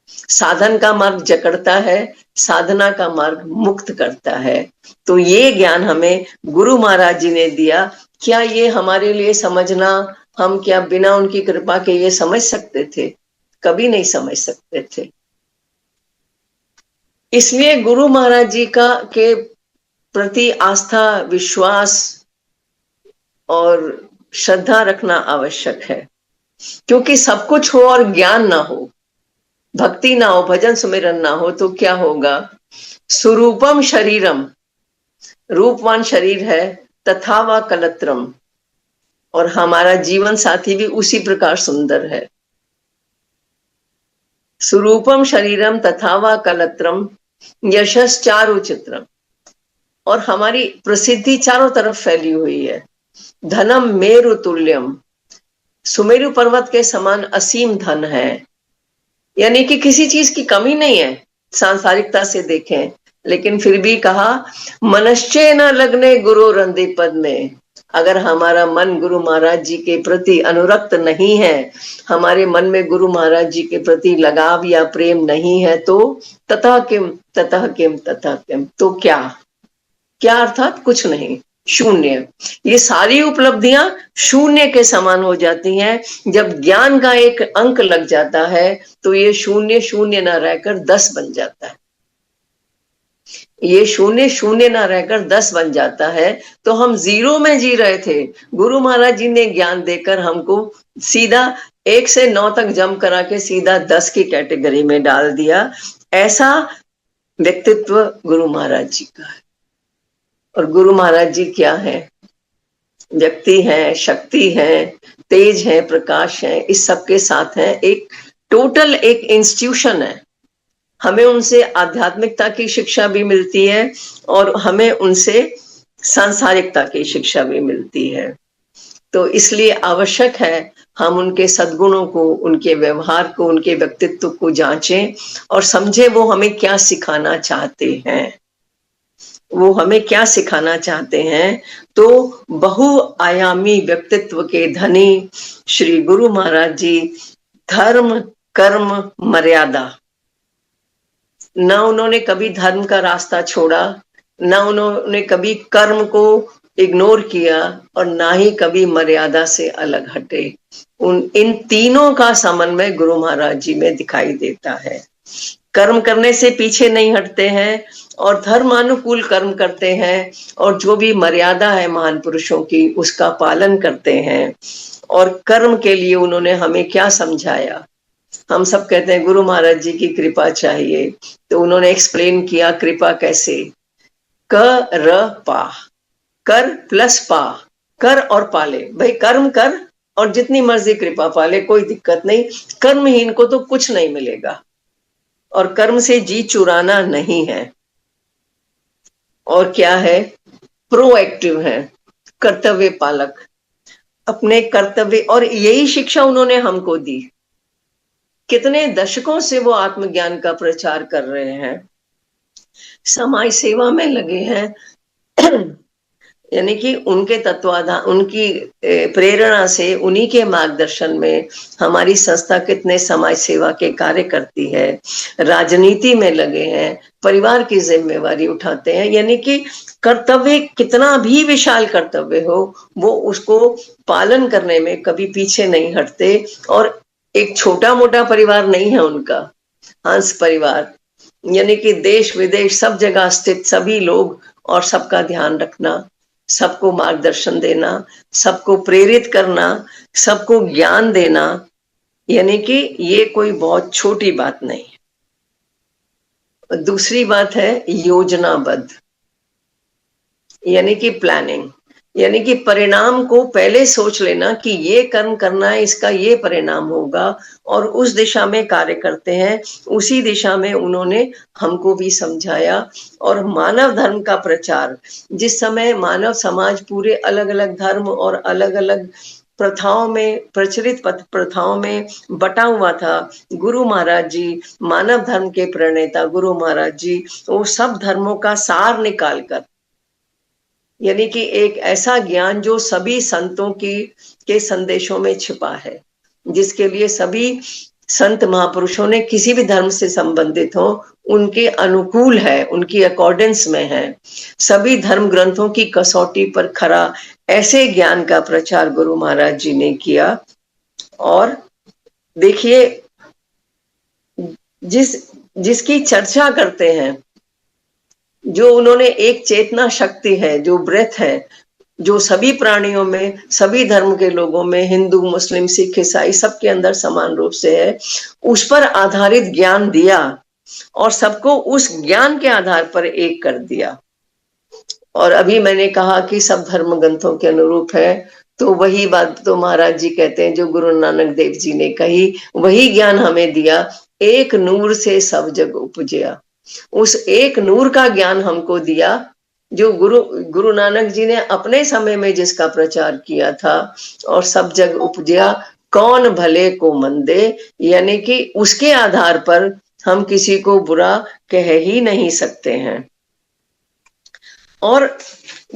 साधन का मार्ग जकड़ता है, साधना का मार्ग मुक्त करता है। तो ये ज्ञान हमें गुरु महाराज जी ने दिया। क्या ये हमारे लिए समझना, हम क्या बिना उनकी कृपा के ये समझ सकते थे? कभी नहीं समझ सकते थे। इसलिए गुरु महाराज जी का के प्रति आस्था, विश्वास और श्रद्धा रखना आवश्यक है। क्योंकि सब कुछ हो और ज्ञान ना हो, भक्ति ना हो, भजन सुमिरन ना हो, तो क्या होगा? सुरूपम शरीरम, रूपवान शरीर है, तथा व कलत्रम, और हमारा जीवन साथी भी उसी प्रकार सुंदर है। सुरूपम शरीरम तथा व कलत्रम यशश्चारु चित्रम, और हमारी प्रसिद्धि चारों तरफ फैली हुई है। धनम मेरु तुल्यम, सुमेरु पर्वत के समान असीम धन है, यानी कि किसी चीज की कमी नहीं है सांसारिकता से देखें। लेकिन फिर भी कहा, मनश्चे न लगने गुरु रंदे पद में, अगर हमारा मन गुरु महाराज जी के प्रति अनुरक्त नहीं है, हमारे मन में गुरु महाराज जी के प्रति लगाव या प्रेम नहीं है, तो ततः किम ततः किम ततः किम, तो क्या क्या? अर्थात कुछ नहीं। शून्य। ये सारी उपलब्धियां शून्य के समान हो जाती हैं। जब ज्ञान का एक अंक लग जाता है तो ये शून्य शून्य ना रहकर 10 बन जाता है। ये शून्य शून्य ना रहकर 10 बन जाता है। तो हम जीरो में जी रहे थे, गुरु महाराज जी ने ज्ञान देकर हमको सीधा 1 से 9 तक जंप करा के सीधा 10 की कैटेगरी में डाल दिया। ऐसा व्यक्तित्व गुरु महाराज जी का है। और गुरु महाराज जी क्या है? व्यक्ति है, शक्ति है, तेज है, प्रकाश है, इस सब के साथ है। एक टोटल एक इंस्टीट्यूशन है। हमें उनसे आध्यात्मिकता की शिक्षा भी मिलती है और हमें उनसे सांसारिकता की शिक्षा भी मिलती है। तो इसलिए आवश्यक है हम उनके सद्गुणों को, उनके व्यवहार को, उनके व्यक्तित्व को जांचें और समझें वो हमें क्या सिखाना चाहते हैं। वो हमें क्या सिखाना चाहते हैं? तो बहुआयामी व्यक्तित्व के धनी श्री गुरु महाराज जी धर्म, कर्म, मर्यादा, ना उन्होंने कभी धर्म का रास्ता छोड़ा, ना उन्होंने कभी कर्म को इग्नोर किया और ना ही कभी मर्यादा से अलग हटे। इन तीनों का समन्वय गुरु महाराज जी में दिखाई देता है। कर्म करने से पीछे नहीं हटते हैं और धर्मानुकूल कर्म करते हैं और जो भी मर्यादा है महान पुरुषों की उसका पालन करते हैं। और कर्म के लिए उन्होंने हमें क्या समझाया? हम सब कहते हैं गुरु महाराज जी की कृपा चाहिए, तो उन्होंने एक्सप्लेन किया कृपा कैसे। कर पा, कर प्लस पा, कर और पाले। भाई कर्म कर और जितनी मर्जी कृपा पाले, कोई दिक्कत नहीं। कर्महीन को तो कुछ नहीं मिलेगा और कर्म से जी चुराना नहीं है। और क्या है? प्रोएक्टिव है, कर्तव्य पालक, अपने कर्तव्य। और यही शिक्षा उन्होंने हमको दी। कितने दशकों से वो आत्मज्ञान का प्रचार कर रहे हैं, समाज सेवा में लगे हैं। यानी कि उनके तत्वाधान, उनकी प्रेरणा से, उन्हीं के मार्गदर्शन में हमारी संस्था कितने समाज सेवा के कार्य करती है। राजनीति में लगे हैं, परिवार की जिम्मेवारी उठाते हैं। यानी कि कर्तव्य कितना भी विशाल कर्तव्य हो, वो उसको पालन करने में कभी पीछे नहीं हटते। और एक छोटा मोटा परिवार नहीं है उनका, हंस परिवार, यानी कि देश विदेश सब जगह स्थित सभी लोग और सबका ध्यान रखना, सबको मार्गदर्शन देना, सबको प्रेरित करना, सबको ज्ञान देना, यानी कि ये कोई बहुत छोटी बात नहीं है। दूसरी बात है योजनाबद्ध, यानी कि प्लानिंग, यानी कि परिणाम को पहले सोच लेना कि ये कर्म करना है, इसका ये परिणाम होगा, और उस दिशा में कार्य करते हैं। उसी दिशा में उन्होंने हमको भी समझाया। और मानव धर्म का प्रचार, जिस समय मानव समाज पूरे अलग अलग धर्म और अलग अलग प्रथाओं में, प्रचलित प्रथाओं में बटा हुआ था, गुरु महाराज जी, मानव धर्म के प्रणेता गुरु महाराज जी, वो सब धर्मों का सार निकालकर, यानी कि एक ऐसा ज्ञान जो सभी संतों के संदेशों में छिपा है, जिसके लिए सभी संत महापुरुषों ने किसी भी धर्म से संबंधित हो उनके अनुकूल है, उनकी अकॉर्डेंस में है। सभी धर्म ग्रंथों की कसौटी पर खरा ऐसे ज्ञान का प्रचार गुरु महाराज जी ने किया। और देखिए, जिसकी चर्चा करते हैं, जो उन्होंने एक चेतना शक्ति है, जो ब्रेथ है, जो सभी प्राणियों में, सभी धर्म के लोगों में, हिंदू मुस्लिम सिख ईसाई सबके अंदर समान रूप से है, उस पर आधारित ज्ञान दिया और सबको उस ज्ञान के आधार पर एक कर दिया। और अभी मैंने कहा कि सब धर्म ग्रंथों के अनुरूप है, तो वही बात तो महाराज जी कहते हैं जो गुरु नानक देव जी ने कही, वही ज्ञान हमें दिया। एक नूर से सब जग उपजया, उस एक नूर का ज्ञान हमको दिया जो गुरु नानक जी ने अपने समय में जिसका प्रचार किया था। और सब जग उपजया कौन भले को मंदे, यानी कि उसके आधार पर हम किसी को बुरा कह ही नहीं सकते हैं। और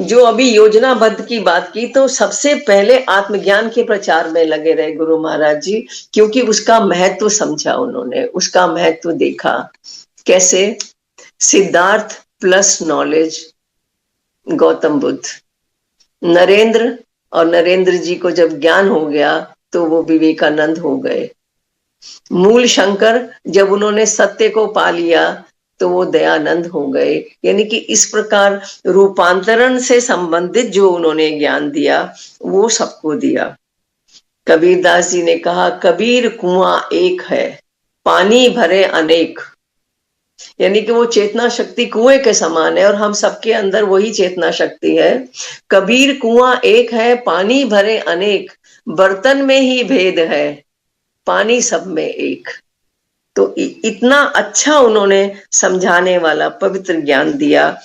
जो अभी योजनाबद्ध की बात की, तो सबसे पहले आत्मज्ञान के प्रचार में लगे रहे गुरु महाराज जी, क्योंकि उसका महत्व समझा उन्होंने, उसका महत्व देखा। कैसे? सिद्धार्थ प्लस नॉलेज, गौतम बुद्ध, नरेंद्र, और नरेंद्र जी को जब ज्ञान हो गया तो वो विवेकानंद हो गए। मूल शंकर, जब उन्होंने सत्य को पा लिया तो वो दयानंद हो गए। यानी कि इस प्रकार रूपांतरण से संबंधित जो उन्होंने ज्ञान दिया वो सबको दिया। कबीरदास जी ने कहा, कबीर कुआं एक है, पानी भरे अनेक। यानी कि वो चेतना शक्ति कुएं के समान है और हम सबके अंदर वही चेतना शक्ति है। कबीर कुआं एक है, पानी भरे अनेक, बर्तन में ही भेद है, पानी सब में एक। तो इतना अच्छा उन्होंने समझाने वाला पवित्र ज्ञान दिया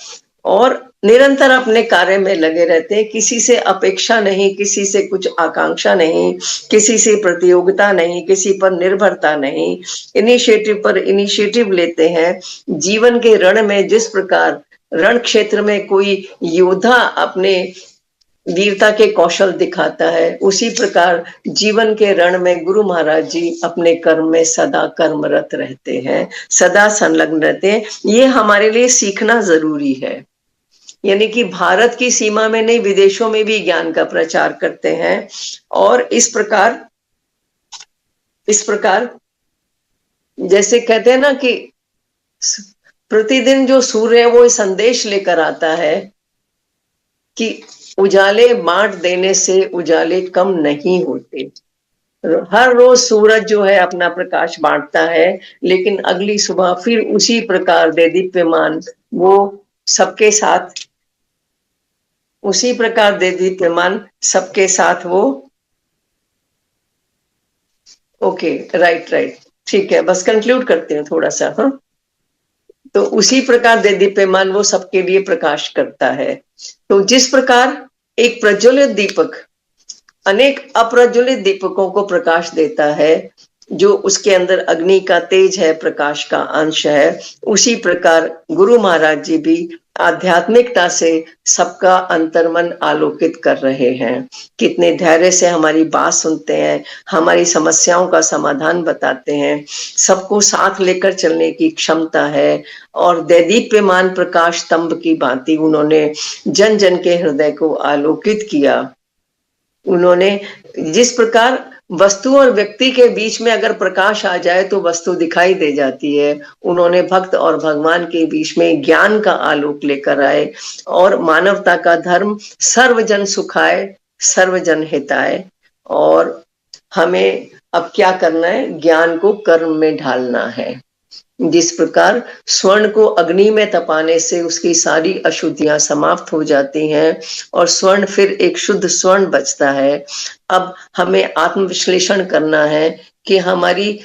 और निरंतर अपने कार्य में लगे रहते हैं। किसी से अपेक्षा नहीं, किसी से कुछ आकांक्षा नहीं, किसी से प्रतियोगिता नहीं, किसी पर निर्भरता नहीं, इनिशिएटिव पर इनिशिएटिव लेते हैं। जीवन के रण में जिस प्रकार रण क्षेत्र में कोई योद्धा अपने वीरता के कौशल दिखाता है, उसी प्रकार जीवन के रण में गुरु महाराज जी अपने कर्म में सदा कर्मरत रहते हैं, सदा संलग्न रहते हैं। ये हमारे लिए सीखना जरूरी है। यानी कि भारत की सीमा में नहीं, विदेशों में भी ज्ञान का प्रचार करते हैं। और इस प्रकार जैसे कहते हैं ना कि प्रतिदिन जो सूर्य है वो संदेश लेकर आता है कि उजाले बांट देने से उजाले कम नहीं होते। हर रोज सूरज जो है अपना प्रकाश बांटता है, लेकिन अगली सुबह फिर उसी प्रकार दे दीप्यमान वो सबके साथ, उसी प्रकार दे दीप्यमान सबके साथ वो। ओके, राइट, ठीक है, बस कंक्लूड करते हैं थोड़ा सा। हाँ, तो उसी प्रकार दे दीप्यमान वो सबके लिए प्रकाश करता है। तो जिस प्रकार एक प्रज्वलित दीपक अनेक अप्रज्वलित दीपकों को प्रकाश देता है, जो उसके अंदर अग्नि का तेज है, प्रकाश का अंश है, उसी प्रकार गुरु महाराज जी भी आध्यात्मिकता से सबका अंतर्मन आलोकित कर रहे हैं। कितने धैर्य से हमारी बात सुनते हैं, हमारी समस्याओं का समाधान बताते हैं, सबको साथ लेकर चलने की क्षमता है। और दैदीप्यमान प्रकाश स्तंभ की भांति उन्होंने जन जन के हृदय को आलोकित किया। उन्होंने जिस प्रकार वस्तु और व्यक्ति के बीच में अगर प्रकाश आ जाए तो वस्तु दिखाई दे जाती है, उन्होंने भक्त और भगवान के बीच में ज्ञान का आलोक लेकर आए और मानवता का धर्म सर्वजन सुखाए सर्वजन हिताए। और हमें अब क्या करना है, ज्ञान को कर्म में ढालना है। जिस प्रकार स्वर्ण को अग्नि में तपाने से उसकी सारी अशुद्धियां समाप्त हो जाती हैं और स्वर्ण फिर एक शुद्ध स्वर्ण बचता है। अब हमें आत्मविश्लेषण करना है कि हमारी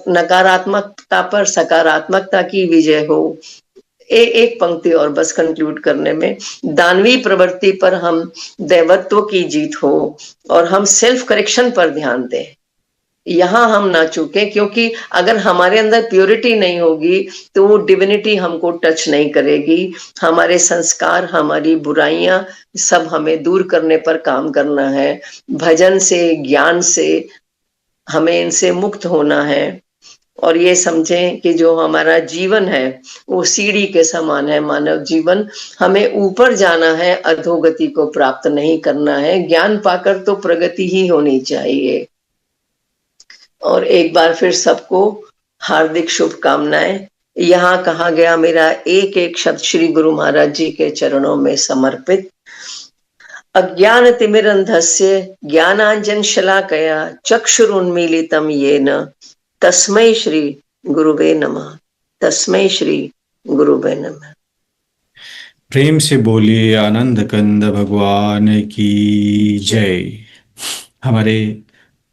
नकारात्मकता पर सकारात्मकता की विजय हो। एक पंक्ति और बस कंक्लूड करने में, दानवी प्रवृत्ति पर हम दैवत्व की जीत हो और हम सेल्फ करेक्शन पर ध्यान दें। यहाँ हम ना चूके, क्योंकि अगर हमारे अंदर प्योरिटी नहीं होगी तो वो डिविनिटी हमको टच नहीं करेगी। हमारे संस्कार, हमारी बुराइयां सब हमें दूर करने पर काम करना है। भजन से, ज्ञान से हमें इनसे मुक्त होना है। और ये समझें कि जो हमारा जीवन है वो सीढ़ी के समान है। मानव जीवन, हमें ऊपर जाना है, अधोगति को प्राप्त नहीं करना है। ज्ञान पाकर तो प्रगति ही होनी चाहिए। और एक बार फिर सबको हार्दिक शुभकामनाएं। यहाँ कहा गया मेरा एक एक शब्द श्री गुरु महाराज जी के चरणों में समर्पित। अज्ञान तिमिरंधस्य ज्ञानांजन शलाकया चक्षुरुन्मीलितं येन तस्मै श्री गुरुवे नमः। तस्मै श्री गुरुवे नमः। प्रेम से बोलिए आनंद कंद भगवान की जय। हमारे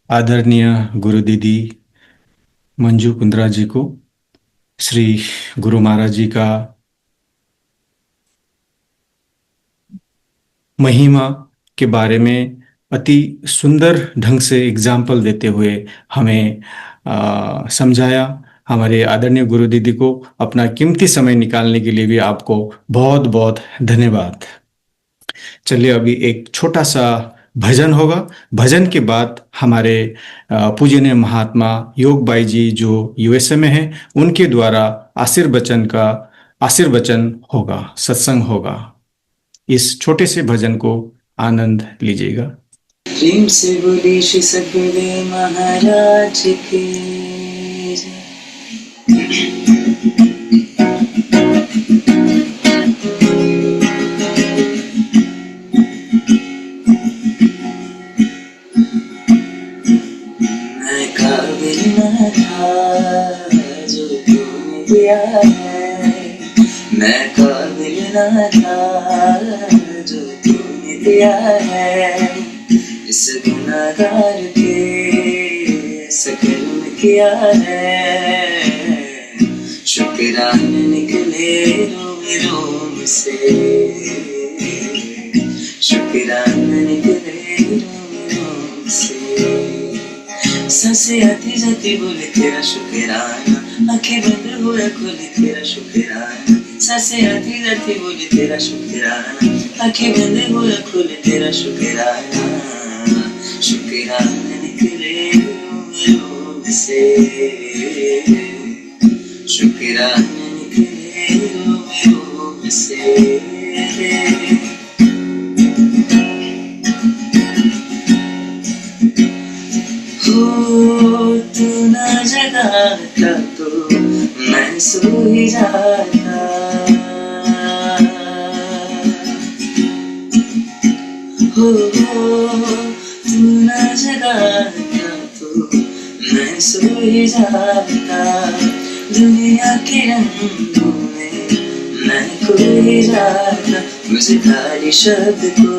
आदरणीय गुरु दीदी मंजू कुंद्रा जी को श्री गुरु महाराज जी का महिमा के बारे में अति सुंदर ढंग से एग्जाम्पल देते हुए हमें समझाया। हमारे आदरणीय गुरु दीदी को अपना कीमती समय निकालने के लिए भी आपको बहुत बहुत धन्यवाद। चलिए अभी एक छोटा सा भजन होगा। भजन के बाद हमारे पूजनीय महात्मा योग बाई जी जो यूएसए में हैं, उनके द्वारा आशीर्वचन होगा, सत्संग होगा। इस छोटे से भजन को आनंद लीजिएगा। प्रेम से बोले श्री सद्गुरुदेव महाराज की जय। मैं काबिल न था जो तूने दिया है, मैं काबिल न था जो तूने दिया है, इस गुनाहगार के सकर्म किया है, शुक्राने निकले रोम रोम से, शुक्राने निकले रोम रोम से। सांसें आती जाती बोले तेरा शुक्राना, आंखें बंद हुए खोले तेरा शुक्राना, सांसें आती जाती बोले तेरा शुक्राना, आंखें बंद हुए खोले तेरा शुक्राना, शुक्राना निकले रोम रोम से, शुक्राना निकले रोम रोम से। तू न जगाता तो मैं सो ही जाता, तू न जगाता तो मैं सो ही जाता, दुनिया के रंगों में मैं खो ही जाता, मुझे खाली शब्द को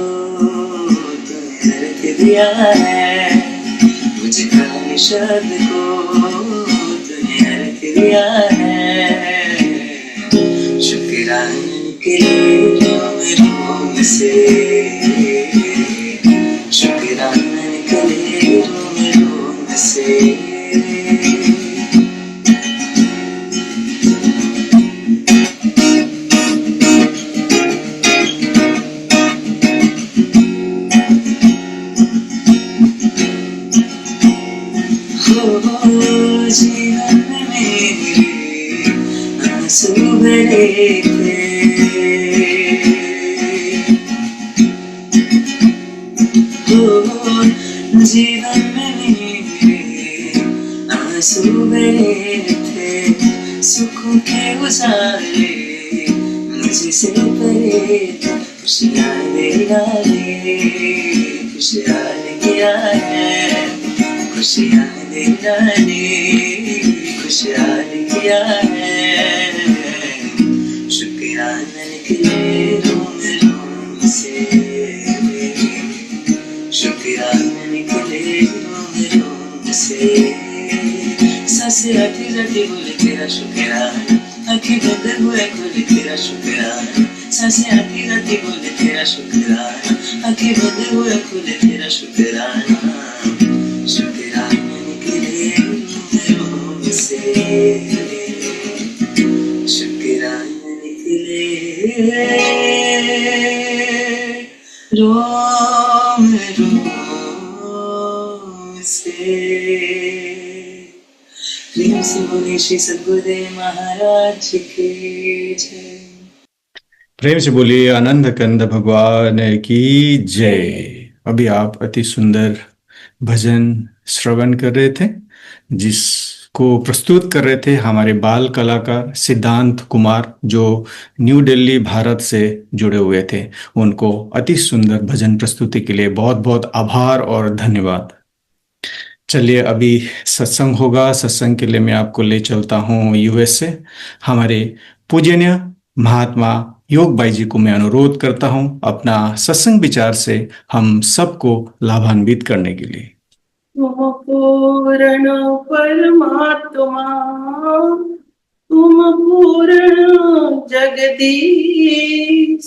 तूने रख दिया है, मुझे खाली शब्द को तूने रख दिया है, शुक्राना निकले रोम रोम से, शुक्राना निकले रोम रोम से। जीवन में मेरे आंसू भरे थे, जीवन में मेरे आंसू भरे थे, सुखों के उजाले मुझे से परे, खुशियाँ दे डाले, खुशियाँ लेके आए, खुशियाँ दे डाले, खुशियाँ लेके आए, शुक्राना निकले रोम रोम से, शुक्राना निकले रोम रोम से। सांसें आती जाती बोले तेरा शुक्राना, आंखें बंद हुए खोले तेरा शुक्राना, सांसें आती जाती बोले तेरा शुक्राना, आंखें बंद हुए खोले तेरा शुक्राना, शुक्राना निकले रोम रोम से, शुक्राना निकले रोम रोम से। प्रेम से बोले श्री सद्गुरुदेव महाराज की जय। प्रेम से बोलिए आनंद कंद भगवान की जय। अभी आप अति सुंदर भजन श्रवण कर रहे थे, जिसको प्रस्तुत कर रहे थे हमारे बाल कलाकार सिद्धांत कुमार, जो न्यू दिल्ली भारत से जुड़े हुए थे। उनको अति सुंदर भजन प्रस्तुति के लिए बहुत बहुत आभार और धन्यवाद। चलिए अभी सत्संग होगा। सत्संग के लिए मैं आपको ले चलता हूँ यूएस से। हमारे पूजनीय महात्मा योग भाई जी को मैं अनुरोध करता हूँ अपना सत्संग विचार से हम सबको लाभान्वित करने के लिए। तुम पूर्ण परमात्मा, तुम पूर्ण जगदीश,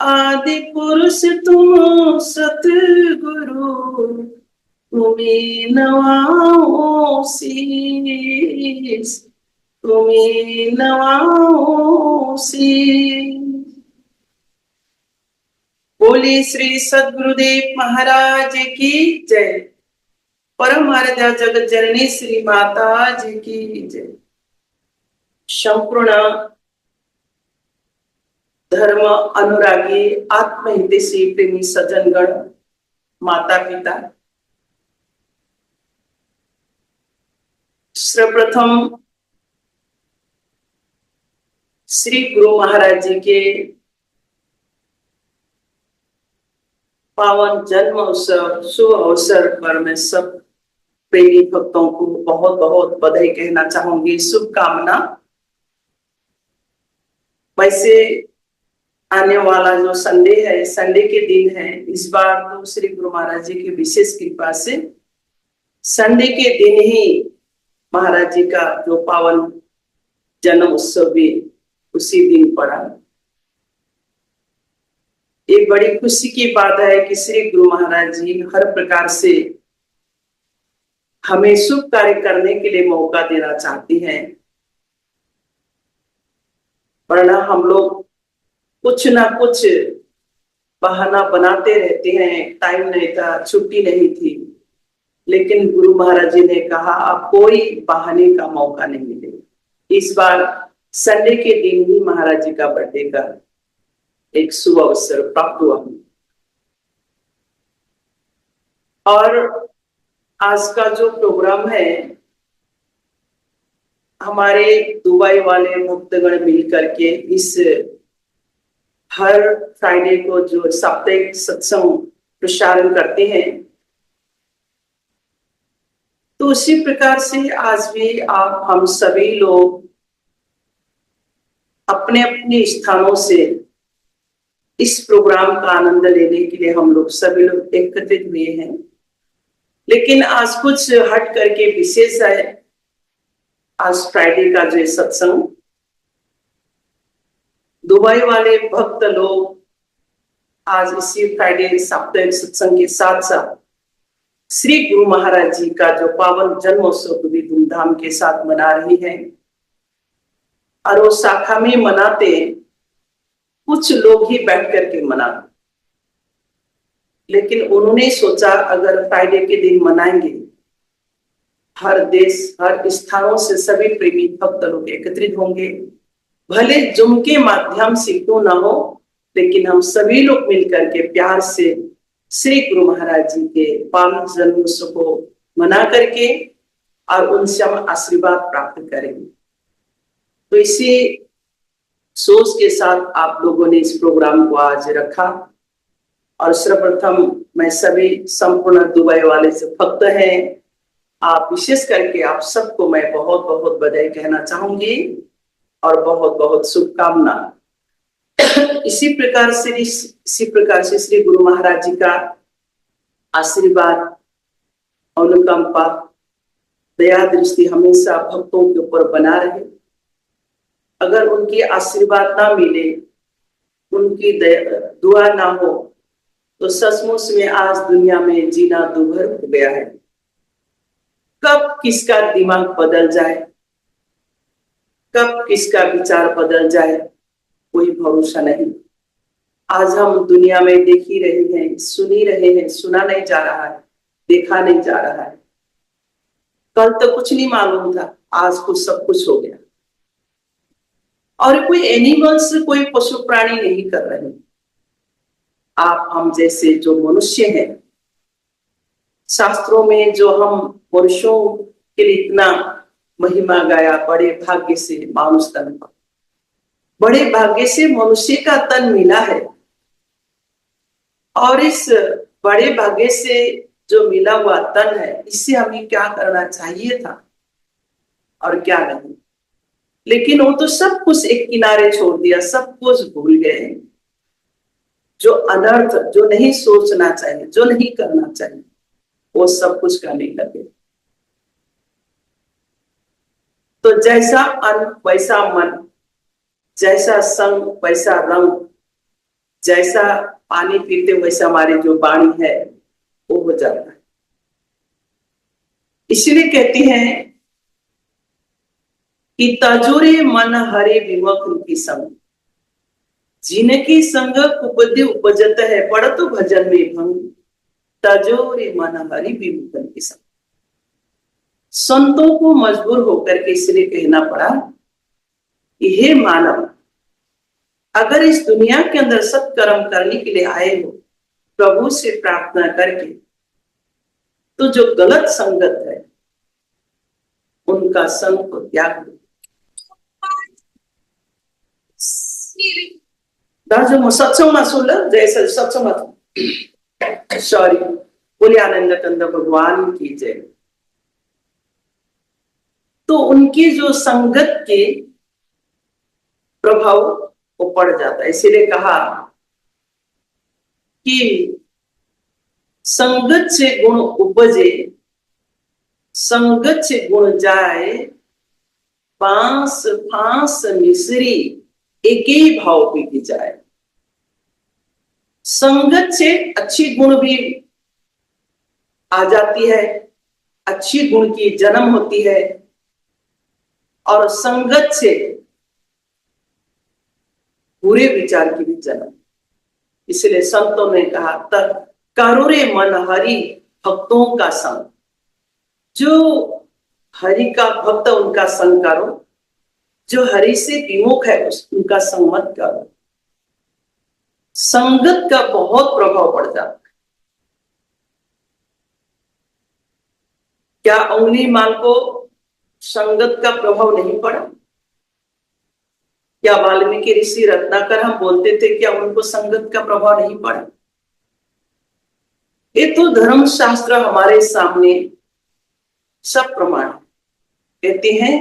आदि पुरुष तुम सतगुरु, तुम्हें नवाओ शीस, तुम्हें नवाओ शीस। बोली श्री सद्गुरुदेव महाराज की जय। परम आराध्या जगत जननी श्री माता जी की जय। संपूर्ण धर्म अनुरागी आत्महितैषी प्रेमी सज्जनगण, माता पिता, सर्वप्रथम श्री गुरु महाराज जी के पावन जन्म उत्सव शुभ अवसर पर मैं सब प्रेमी भक्तों को बहुत बहुत बधाई कहना चाहूंगी, शुभकामना। वैसे आने वाला जो संडे है, संडे के दिन है, इस बार तो श्री गुरु महाराज जी की विशेष कृपा से संडे के दिन ही महाराज जी का जो पावन जन्म उत्सव भी उसी दिन पड़ा। एक बड़ी खुशी की बात है कि श्री गुरु महाराज जी हर प्रकार से हमें शुभ कार्य करने के लिए मौका देना चाहती हैं, वरना हम लोग कुछ ना कुछ बहाना बनाते रहते हैं। टाइम नहीं था, छुट्टी नहीं थी, लेकिन गुरु महाराज जी ने कहा अब कोई बहाने का मौका नहीं मिलेगा। इस बार संडे के दिन ही महाराज जी का बर्थडे का एक शुभ अवसर प्राप्त हुआ। और आज का जो प्रोग्राम है, हमारे दुबई वाले भक्तगण मिलकर के इस हर फ्राइडे को जो साप्ताहिक सत्संग प्रसारण करते हैं, तो उसी प्रकार से आज भी आप हम सभी लोग अपने अपने स्थानों से इस प्रोग्राम का आनंद लेने के लिए हम लोग सभी लोग एकत्रित हुए हैं। लेकिन आज कुछ हट करके विशेष है। आज फ्राइडे का जो सत्संग, दुबई वाले भक्त लोग आज इसी फ्राइडे साप्ताहिक सत्संग के साथ साथ श्री गुरु महाराज जी का जो पावन जन्मोत्सव भी धूमधाम के साथ मना रही हैं। और वो शाखा में मनाते कुछ लोग ही बैठ करके मना, लेकिन उन्होंने सोचा अगर फ्राइडे के दिन मनाएंगे, हर देश हर स्थानों से सभी प्रेमी भक्त लोग एकत्रित होंगे, भले जूम के माध्यम से क्यों ना हो, लेकिन हम सभी लोग मिलकर के प्यार से श्री गुरु महाराज जी के पावन जन्मोत्सव को मना करके और उनसे हम आशीर्वाद प्राप्त करेंगे। तो इसी सोच के साथ आप लोगों ने इस प्रोग्राम को आज रखा। और सर्वप्रथम मैं सभी संपूर्ण दुबई वाले से भक्त हैं, आप विशेष करके आप सबको मैं बहुत बहुत बधाई कहना चाहूंगी और बहुत बहुत शुभकामना। इसी प्रकार से श्री गुरु महाराज जी का आशीर्वाद, अनुकंपा, दया दृष्टि हमेशा भक्तों के ऊपर बना रहे। अगर उनकी आशीर्वाद ना मिले, उनकी दुआ ना हो, तो सचमुच में आज दुनिया में जीना दुभर हो गया है। कब किसका दिमाग बदल जाए, कब किसका विचार बदल जाए, कोई भरोसा नहीं। आज हम दुनिया में देख ही रहे हैं, सुन ही रहे हैं, सुना नहीं जा रहा है, देखा नहीं जा रहा है। कल तो कुछ नहीं मालूम था, आज कुछ सब कुछ हो गया। और कोई एनिमल्स, कोई पशु प्राणी नहीं कर रहे। आप हम जैसे जो मनुष्य हैं, शास्त्रों में जो हम मनुष्यों के लिए इतना महिमा गाया, बड़े भाग्य से मानुष तन, बड़े भाग्य से मनुष्य का तन मिला है। और इस बड़े भाग्य से जो मिला हुआ तन है, इससे हमें क्या करना चाहिए था और क्या नहीं। लेकिन वो तो सब कुछ एक किनारे छोड़ दिया, सब कुछ भूल गए। जो अनर्थ, जो नहीं सोचना चाहिए, जो नहीं करना चाहिए, वो सब कुछ करने लगे। तो जैसा अन्न वैसा मन, जैसा संग वैसा रंग, जैसा पानी पीते वैसा हमारी जो वाणी है वो हो जाता है। इसलिए कहती हैं कि तजोरे मन हरे विमुख की संग, जिनकी संग कुपदि उपजत है, पड़त भजन में भंग, तजोरे मन हरि विमुख की संग। संतों को मजबूर होकर के इसलिए कहना पड़ा कि हे मानव, अगर इस दुनिया के अंदर सत्कर्म करने के लिए आए हो प्रभु से प्रार्थना करके, तो जो गलत संगत है उनका संग को त्याग दो। दाजु म सत्संगमा छु ल, जय सत्संगमा सॉरी, बोले आनंद कंद भगवान की जय। तो उनकी जो संगत के प्रभाव वो पड़ जाता है। इसीलिए कहा कि संगत से गुण उपजे, संगत से गुण जाए, बांस फांस मिश्री एक ही भाव पी जाए। संगत से अच्छी गुण भी आ जाती है, अच्छी गुण की जन्म होती है, और संगत से बुरे विचार की भी जन्म। इसलिए संतों ने कहा तक करो रे मन हरि भक्तों का संग। जो हरि का भक्त उनका संग करो, जो हरि से विमुख है उनका संग मत करो। संगत का बहुत प्रभाव पड़ जाता है। क्या उंगली माल को संगत का प्रभाव नहीं पड़ा? क्या वाल्मीकि ऋषि रत्नाकर हम बोलते थे, क्या उनको संगत का प्रभाव नहीं पड़ा? ये तो धर्म शास्त्र हमारे सामने सब प्रमाण कहते हैं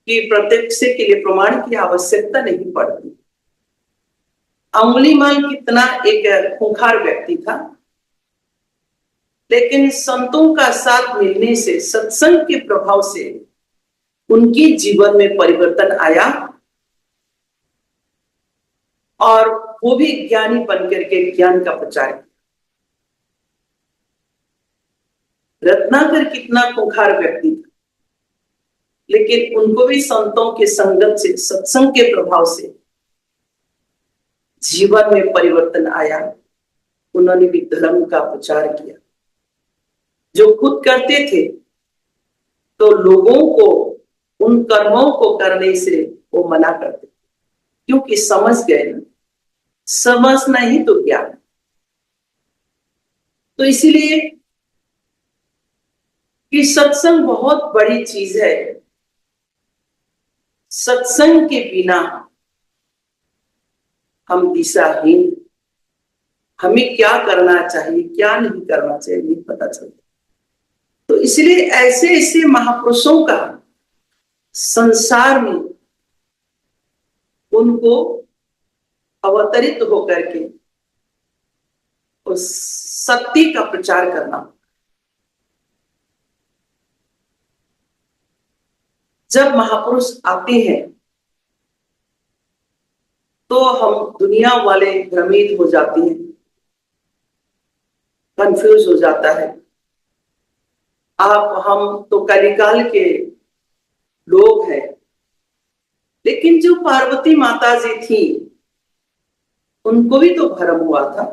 कि प्रत्यक्ष के लिए प्रमाण की आवश्यकता नहीं पड़ती। अंगुलीमाल कितना एक खूंखार व्यक्ति था, लेकिन संतों का साथ मिलने से, सत्संग के प्रभाव से उनके जीवन में परिवर्तन आया, और वो भी ज्ञानी बनकर के ज्ञान का प्रचार किया। रत्नाकर कितना खूंखार व्यक्ति था, लेकिन उनको भी संतों के संगत से, सत्संग के प्रभाव से जीवन में परिवर्तन आया। उन्होंने भी धर्म का प्रचार किया। जो खुद करते थे तो लोगों को उन कर्मों को करने से वो मना करते, क्योंकि समझ गए ना, समझना ही तो ज्ञान। तो इसीलिए कि सत्संग बहुत बड़ी चीज है। सत्संग के बिना हम दिशाहीन, हमें क्या करना चाहिए क्या नहीं करना चाहिए नहीं पता चलता। तो इसलिए ऐसे ऐसे महापुरुषों का संसार में उनको अवतरित होकर के उस सत्य का प्रचार करना। जब महापुरुष आते हैं तो हम दुनिया वाले भ्रमित हो जाते हैं, कंफ्यूज हो जाता है। आप हम तो कलिकाल के लोग हैं, लेकिन जो पार्वती माता जी थी उनको भी तो भ्रम हुआ था।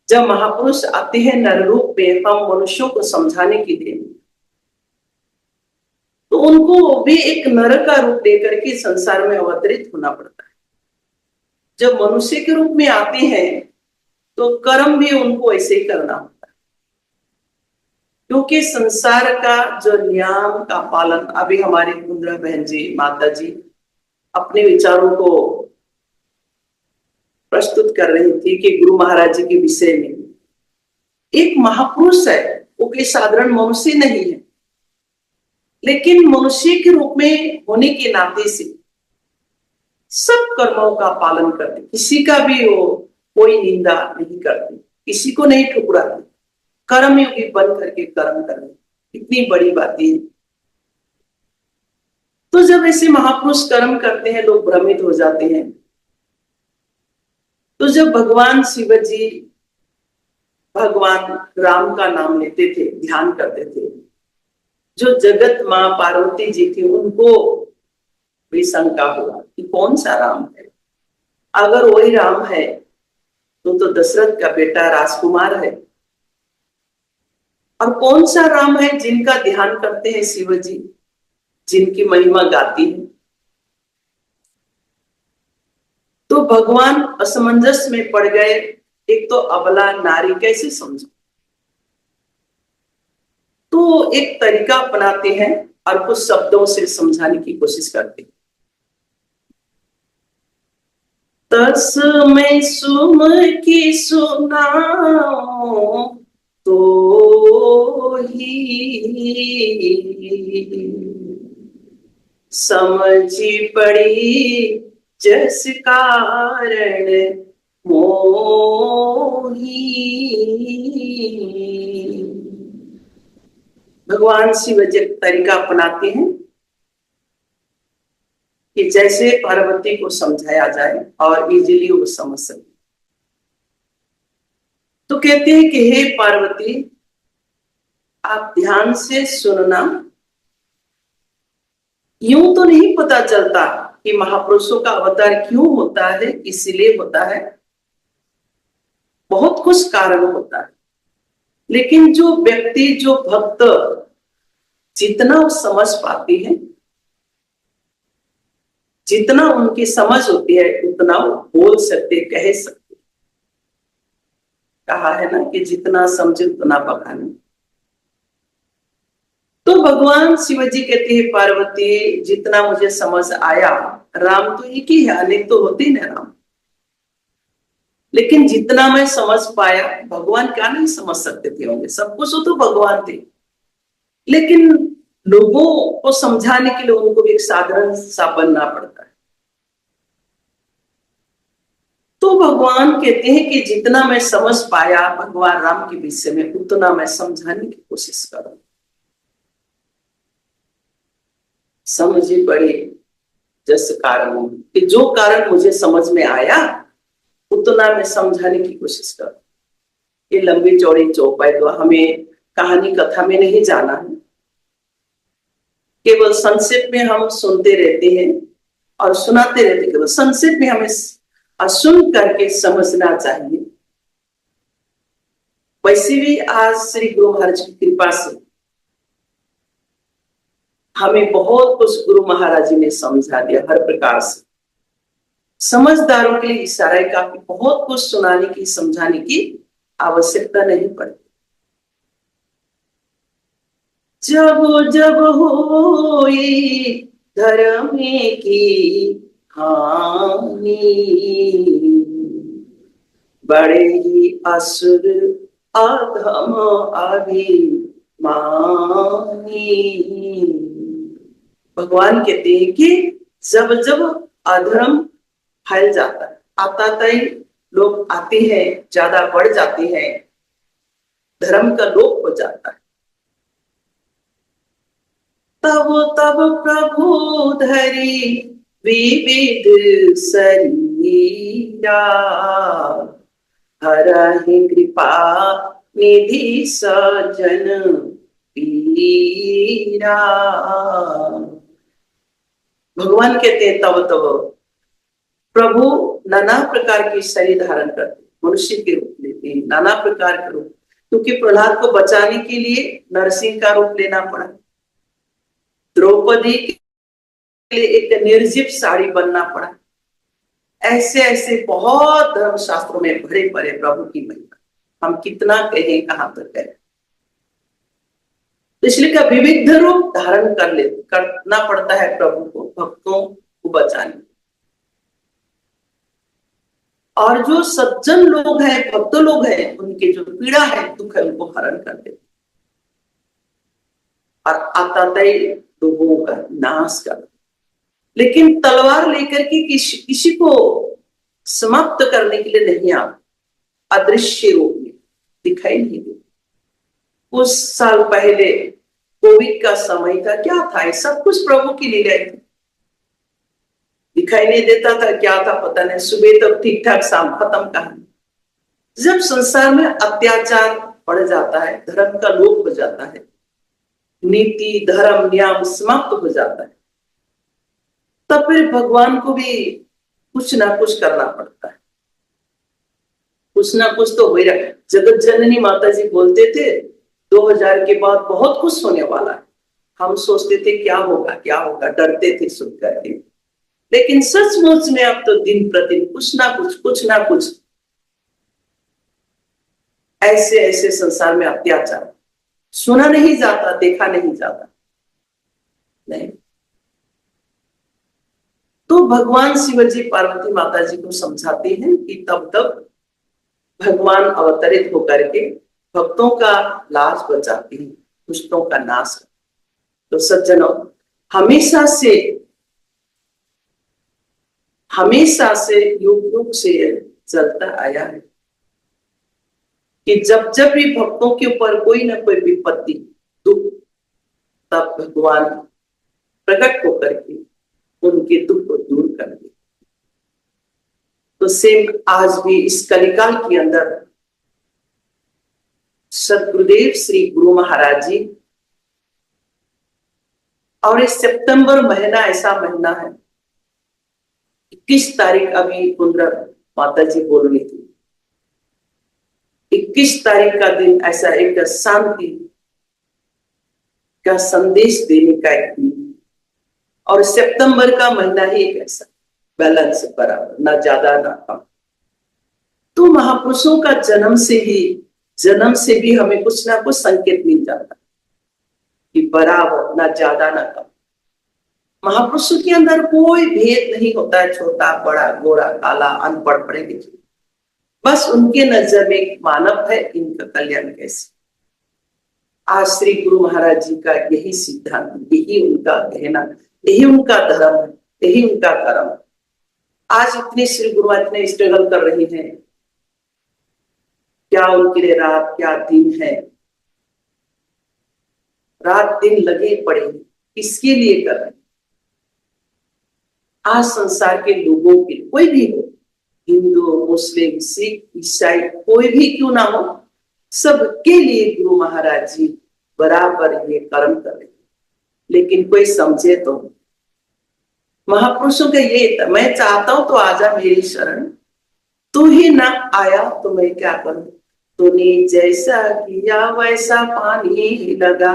जब महापुरुष आते हैं नर रूप में हम मनुष्यों को समझाने के लिए, तो उनको भी एक नर का रूप लेकर के संसार में अवतरित होना पड़ता है। जब मनुष्य के रूप में आते हैं तो कर्म भी उनको ऐसे ही करना होता है, क्योंकि संसार का जो नियम का पालन, अभी हमारी कुंद्रा बहन जी माता जी अपने विचारों को प्रस्तुत कर रही थी कि गुरु महाराज जी के विषय में। एक महापुरुष है, वो कोई साधारण मनुष्य नहीं है, लेकिन मनुष्य के रूप में होने के नाते से सब कर्मों का पालन करते, किसी का भी वो कोई निंदा नहीं करते, किसी को नहीं ठुकराते, कर्मयोगी बन करके कर्म करते। कितनी बड़ी बात है। तो जब ऐसे महापुरुष कर्म करते हैं लोग भ्रमित हो जाते हैं। तो जब भगवान शिव जी भगवान राम का नाम लेते थे, ध्यान करते थे, जो जगत मां पार्वती जी थी उनको भी शंका हुआ कि कौन सा राम है। अगर वही राम है तो दशरथ का बेटा राजकुमार है, और कौन सा राम है जिनका ध्यान करते हैं शिव जी, जिनकी महिमा गाती है। तो भगवान असमंजस में पड़ गए। एक तो अबला नारी कैसे समझो, तो एक तरीका अपनाते हैं और कुछ शब्दों से समझाने की कोशिश करते हैं। तस्मै सुम की सुनाओ तो ही समझी पड़ी जस कारण मोही। भगवान शिव जी तरीका अपनाते हैं कि जैसे पार्वती को समझाया जाए और इजीली वो समझ सके। तो कहते हैं कि हे पार्वती, आप ध्यान से सुनना। यूं तो नहीं पता चलता कि महापुरुषों का अवतार क्यों होता है, इसलिए होता है, बहुत कुछ कारण होता है। लेकिन जो व्यक्ति, जो भक्त जितना वो समझ पाते हैं, जितना उनकी समझ होती है, उतना वो बोल सकते, कह सकते। कहा है ना कि जितना समझे उतना बखाने। तो भगवान शिवजी कहते हैं पार्वती, जितना मुझे समझ आया, राम तो एक ही है, अनेक तो होते ही ना राम, लेकिन जितना मैं समझ पाया, भगवान क्या नहीं समझ सकते थे होंगे, सब कुछ तो भगवान थे, लेकिन लोगों को समझाने के लिए उनको भी एक साधारण सा बनना पड़ता है। तो भगवान कहते हैं कि जितना मैं समझ पाया भगवान राम के विषय में, उतना मैं समझाने की कोशिश करूं। समझी पड़े जस कारण, कि जो कारण मुझे समझ में आया उतना मैं समझाने की कोशिश करूं। ये लंबी चौड़ी चौपाई तो हमें कहानी कथा में नहीं जाना है, केवल संक्षेप में हम सुनते रहते हैं और सुनाते रहते हैं। केवल संक्षेप में हमें सुन करके समझना चाहिए। वैसे भी आज श्री गुरु महाराज की कृपा से हमें बहुत कुछ गुरु महाराज जी ने समझा दिया हर प्रकार से। समझदारों के लिए इशारा है, काफी बहुत कुछ सुनाने की, समझाने की आवश्यकता नहीं पड़ती। जब जब होई धर्म की हानि, बड़े ही असुर अधम अभिमानी। भगवान कहते हैं कि जब जब अधर्म फैल जाता है, आताताई लोग आते हैं, ज्यादा बढ़ जाते हैं, धर्म का लोप हो जाता है, तब तब प्रभु धरी विविध शरीरा, हरहि कृपा निधि सजन पीरा। भगवान कहते हैं तब तब प्रभु नाना प्रकार के शरीर धारण करते, मनुष्य के रूप लेते हैं, नाना प्रकार के रूप, क्योंकि प्रहलाद को बचाने के लिए नरसिंह का रूप लेना पड़ा, द्रौपदी के लिए एक निर्जीव साड़ी बनना पड़ा। ऐसे ऐसे बहुत धर्म शास्त्रों में भरे पड़े प्रभु की महिमा, हम कितना कहें, कहां तक कहें। इसलिए का विविध रूप धारण करना पड़ता है प्रभु को, भक्तों को बचाने। और जो सज्जन लोग हैं, भक्त लोग हैं, उनके जो पीड़ा है, दुख है, उनको हरण कर देते और आताताई लोगों का नाश कर। लेकिन तलवार लेकर के किसी को समाप्त करने के लिए नहीं आता, अदृश्य रूप में दिखाई नहीं देता। कुछ साल पहले कोविड का समय था, क्या था, सब कुछ प्रभु की लीला थी, दिखाई नहीं देता था, क्या था पता नहीं, सुबह तक ठीक ठाक, शाम खत्म कहानी। जब संसार में अत्याचार बढ़ जाता है, धर्म का लोप हो जाता है, नीति धर्म नियम समाप्त हो जाता है, तब फिर भगवान को भी कुछ ना कुछ करना पड़ता है। कुछ ना कुछ तो हो ही रहा। जगत जननी माता जी बोलते थे 2000 के बाद बहुत कुछ होने वाला है। हम सोचते थे क्या होगा क्या होगा, डरते थे सुन करके, लेकिन सचमुच में अब तो दिन प्रतिदिन कुछ ना कुछ ऐसे ऐसे संसार में अत्याचार सुना नहीं जाता, देखा नहीं जाता। नहीं तो भगवान शिवजी पार्वती माता जी को समझाते हैं कि तब तक भगवान अवतरित होकर के भक्तों का लाज बचाते हैं, दुष्टों का नाश। तो सज्जनों, हमेशा से युग से चलता आया है कि जब जब भी भक्तों के ऊपर कोई ना कोई विपत्ति, दुख, तब भगवान प्रकट होकर के उनके दुख को दूर कर दे। तो सेम आज भी इस कलिकाल के अंदर सदगुरुदेव श्री गुरु महाराज जी, और इस सितंबर महीना ऐसा महीना है, 21 तारीख अभी कुंद्रा माता जी बोल रही थी, 21 तारीख का दिन ऐसा एक शांति का संदेश देने का एक दिन, और सितंबर का महीना ही एक ऐसा बैलेंस बराबर, ना ज्यादा ना कम। तो महापुरुषों का जन्म से भी हमें कुछ ना कुछ संकेत मिल जाता कि बराबर, ना ज्यादा ना कम। महापुरुषों के अंदर कोई भेद नहीं होता है, छोटा बड़ा, गोरा काला, अनपढ़ पढ़े लिखे। बस उनके नजर में एक मानव है, इनका कल्याण कैसे। आज श्री गुरु महाराज जी का यही सिद्धांत, यही उनका कहना, यही उनका धर्म है, यही उनका कर्म। आज इतने श्री गुरु इतने स्ट्रगल कर रही हैं, क्या उनके लिए रात क्या दिन है, रात दिन लगे पड़े हैं, किसके लिए कर रहे हैं। आज संसार के लोगों के, कोई भी हो, हिंदू, मुस्लिम, सिख, ईसाई, कोई भी क्यों ना हो, सबके लिए गुरु महाराज जी बराबर ये कर्म कर रहे हैं। लेकिन कोई समझे तो, महापुरुषों का ये, मैं चाहता हूं तो आजा मेरी शरण, तू ही ना आया तो मैं क्या करूं, तूने जैसा किया वैसा पानी ही लगा,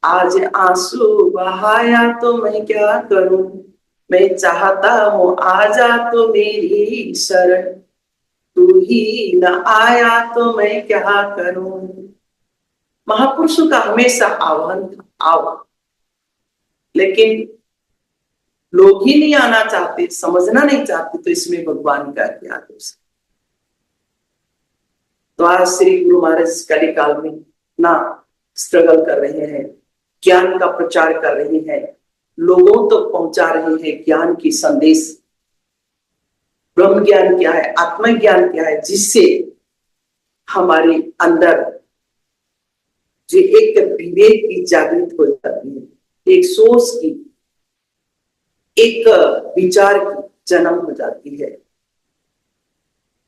आज आंसू बहाया तो मैं क्या करूं, मैं चाहता हूं आजा तो मेरी शरण, तू ही न आया तो मैं क्या करूं। महापुरुषों का हमेशा आह्वान था, आओ, लेकिन लोग ही नहीं आना चाहते, समझना नहीं चाहते, तो इसमें भगवान का क्या दोष। तो आज श्री गुरु महाराज कलिकाल में ना स्ट्रगल कर रहे हैं, ज्ञान का प्रचार कर रहे हैं, लोगों तक तो पहुंचा रहे हैं ज्ञान की संदेश। ब्रह्म ज्ञान क्या है, आत्मज्ञान क्या है, जिससे हमारे अंदर जो एक विवेक की जागृत हो जाती है, एक सोच की, एक विचार की जन्म हो जाती है।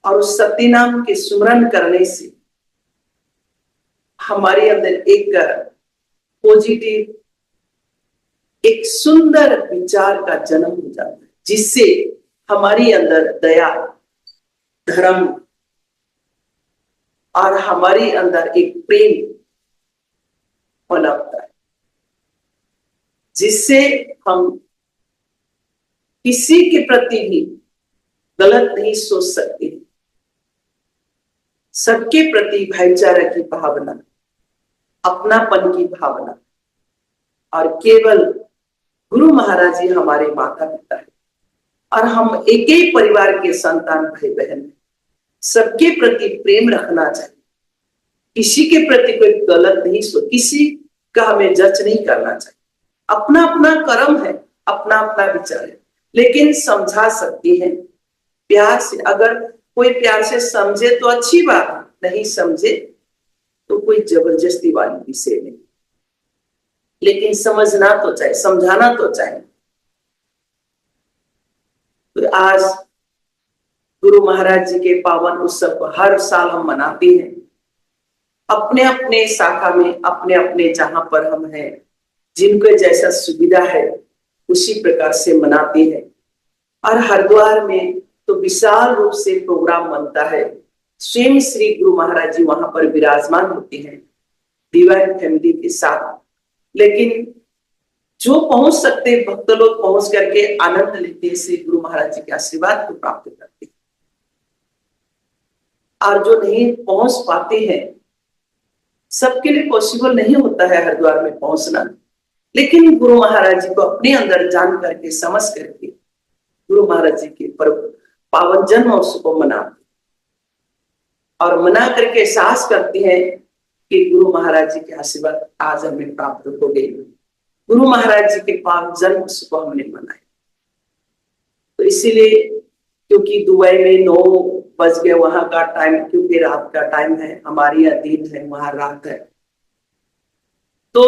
और उस सत्य नाम के सुमरन करने से हमारे अंदर एक पॉजिटिव, एक सुंदर विचार का जन्म हो जाता है, जिससे हमारी अंदर दया, धर्म और हमारी अंदर एक प्रेम पनपता है, जिससे हम किसी के प्रति भी गलत नहीं सोच सकते। सबके प्रति भाईचारा की भावना, अपनापन की भावना, और केवल गुरु महाराज जी हमारे माता पिता है, और हम एक ही परिवार के संतान भाई बहन हैं। सबके प्रति प्रेम रखना चाहिए, किसी के प्रति कोई गलत नहीं सोच, किसी का हमें जज नहीं करना चाहिए। अपना अपना कर्म है, अपना अपना विचार है, लेकिन समझा सकती है प्यार से। अगर कोई प्यार से समझे तो अच्छी बात है, नहीं समझे तो कोई जबरदस्ती वाली विषय नहीं, लेकिन समझना तो चाहिए, समझाना तो चाहिए। तो आज गुरु महाराज जी के पावन उत्सव को हर साल हम मनाते हैं, अपने अपने शाखा में, अपने अपने जहां पर हम हैं, जिनको जैसा सुविधा है उसी प्रकार से मनाते हैं। और हरिद्वार में तो विशाल रूप से प्रोग्राम बनता है, स्वयं श्री गुरु महाराज जी वहां पर विराजमान होते हैं डिवाइन फैमिली के साथ। लेकिन जो पहुंच सकते भक्त लोग पहुंच करके आनंद लेते हैं, श्री गुरु महाराज जी के आशीर्वाद को प्राप्त करते हैं। और जो नहीं पहुंच पाते हैं, सबके लिए पॉसिबल नहीं होता है हरिद्वार में पहुंचना, लेकिन गुरु महाराज जी को अपने अंदर जान करके समझ करके गुरु महाराज जी के पर्व पावन जन्म उत्सव को मनाते और मना करके साहस करते हैं कि गुरु महाराज जी के आशीर्वाद आज हमें प्राप्त हो गए, गुरु महाराज जी के पावन जन्म उत्सव को हमने मनाया। तो इसीलिए क्योंकि दुबई में 9 बज गए वहां का टाइम, क्योंकि रात का टाइम है, हमारी यहाँ दिन है, वहां रात है, तो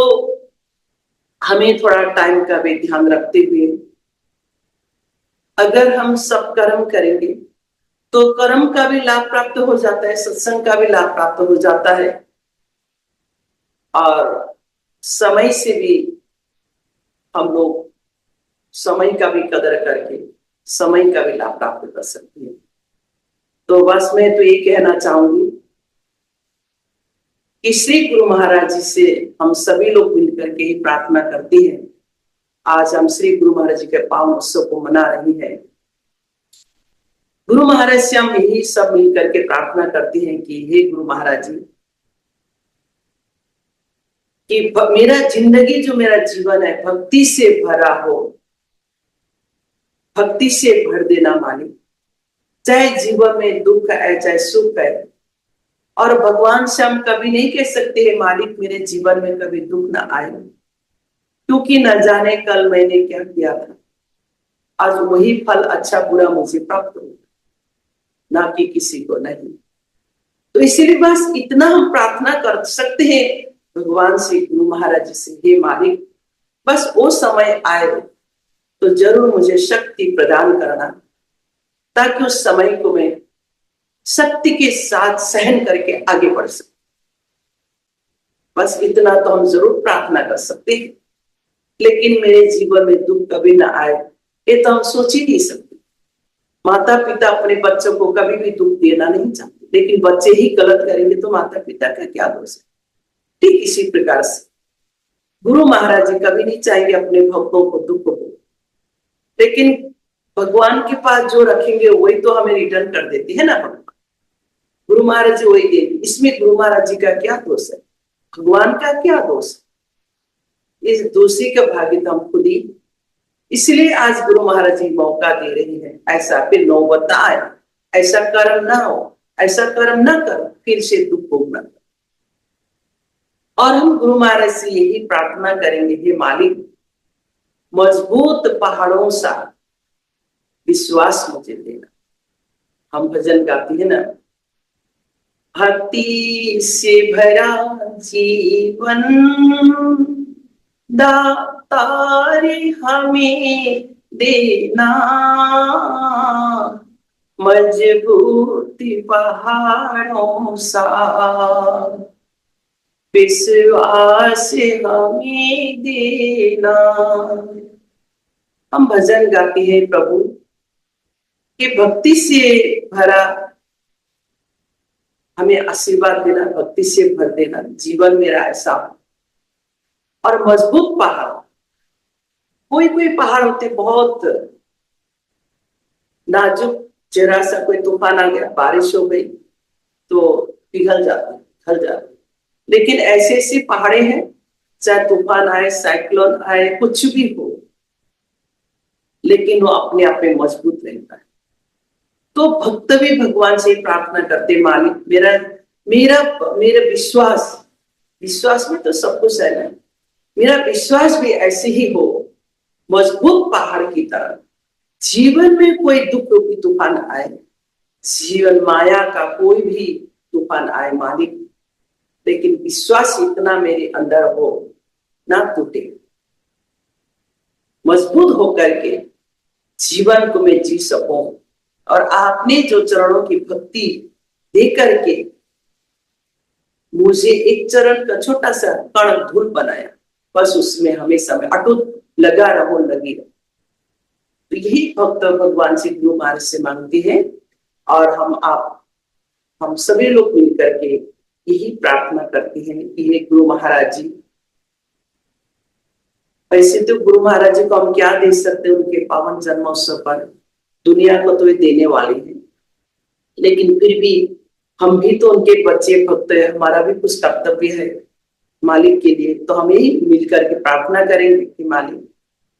हमें थोड़ा टाइम का भी ध्यान रखते हुए अगर हम सब कर्म करेंगे तो कर्म का भी लाभ प्राप्त हो जाता है, सत्संग का भी लाभ प्राप्त हो जाता है, और समय से भी हम लोग समय का भी कदर करके समय का भी लाभ प्राप्त कर सकते हैं। तो बस मैं तो ये कहना चाहूंगी कि श्री गुरु महाराज जी से हम सभी लोग मिलकर के ही प्रार्थना करते हैं। आज हम श्री गुरु महाराज जी के पावन उत्सव को मना रहे हैं। गुरु महाराज से हम यही सब मिलकर के प्रार्थना करते हैं कि हे गुरु महाराज जी, कि मेरा जिंदगी जो मेरा जीवन है भक्ति से भरा हो, भक्ति से भर देना मालिक। चाहे जीवन में दुख है चाहे सुख है, और भगवान से हम कभी नहीं कह सकते हैं मालिक मेरे जीवन में कभी दुख ना आए, क्योंकि न जाने कल मैंने क्या किया था, आज वही फल अच्छा बुरा मुझे प्राप्त हो, ना कि किसी को नहीं। तो इसीलिए बस इतना हम प्रार्थना कर सकते हैं भगवान से, गुरु महाराज जी से, हे मालिक बस वो समय आए तो जरूर मुझे शक्ति प्रदान करना, ताकि उस समय को मैं शक्ति के साथ सहन करके आगे बढ़ सकूं। बस इतना तो हम जरूर प्रार्थना कर सकते हैं, लेकिन मेरे जीवन में दुख कभी ना आए ये तो हम सोच ही नहीं सकते। माता पिता अपने बच्चों को कभी भी दुख देना नहीं चाहते, लेकिन बच्चे ही गलत करेंगे तो माता पिता का क्या दोष है। ठीक इसी प्रकार से गुरु महाराज जी कभी नहीं चाहेंगे अपने भक्तों को दुख हो, लेकिन भगवान के पास जो रखेंगे वही तो हमें रिटर्न कर देते हैं ना। गुरु महाराज जी वही देंगे, इसमें गुरु महाराज जी का क्या दोष है, भगवान का क्या दोष है। इस दोषी का भागी तो हम खुद ही, इसलिए आज गुरु महाराज जी मौका दे रहे हैं, ऐसा फिर नौबत ना आए, ऐसा कर्म ना हो, ऐसा कर्म ना करो फिर से दुख भोगना। और हम गुरु महाराज से यही प्रार्थना करेंगे, हे मालिक मजबूत पहाड़ों सा विश्वास मुझे देना। हम भजन गाते हैं ना, भक्ति से भरा जीवन दातारे हमें देना, मजबूत पहाड़ों सा विश्वास हमें देना। हम भजन गाते हैं प्रभु कि भक्ति से भरा हमें आशीर्वाद देना, भक्ति से भर देना, जीवन मेरा ऐसा हो। और मजबूत पहाड़, कोई कोई पहाड़ होते बहुत नाजुक, जरा सा कोई तूफान आ गया, बारिश हो गई तो पिघल जाते, ढल जाते, लेकिन ऐसे ऐसे पहाड़े हैं चाहे तूफान आए, साइक्लोन आए, कुछ भी हो, लेकिन वो अपने आप में मजबूत रहता है। तो भक्त भी भगवान से प्रार्थना करते, मालिक मेरा मेरा मेरा विश्वास में तो सब कुछ है ना, मेरा विश्वास भी ऐसे ही हो, मजबूत पहाड़ की तरह। जीवन में कोई दुख रूपी तूफान आए, जीवन माया का कोई भी तूफान आए मालिक, लेकिन विश्वास इतना मेरे अंदर हो ना टूटे, मजबूत होकर के जीवन को मैं जी सकूं। और आपने जो चरणों की भक्ति दे करके मुझे एक चरण का छोटा सा कण धूल बनाया, बस उसमें हमेशा मैं अटूट लगा रहो, लगी रहो। तो यही भक्त भगवान से गुरु महाराज से मांगते हैं, और हम सभी लोग मिलकर के यही प्रार्थना करते हैं कि हे गुरु महाराज जी, ऐसे तो गुरु महाराज जी को हम क्या दे सकते हैं उनके पावन जन्मोत्सव पर, दुनिया को तो ये देने वाले हैं, लेकिन फिर भी हम भी तो उनके बच्चे भक्त हैं, हमारा भी कुछ कर्तव्य है मालिक के लिए। तो हमें ही मिलकर के प्रार्थना करेंगे कि मालिक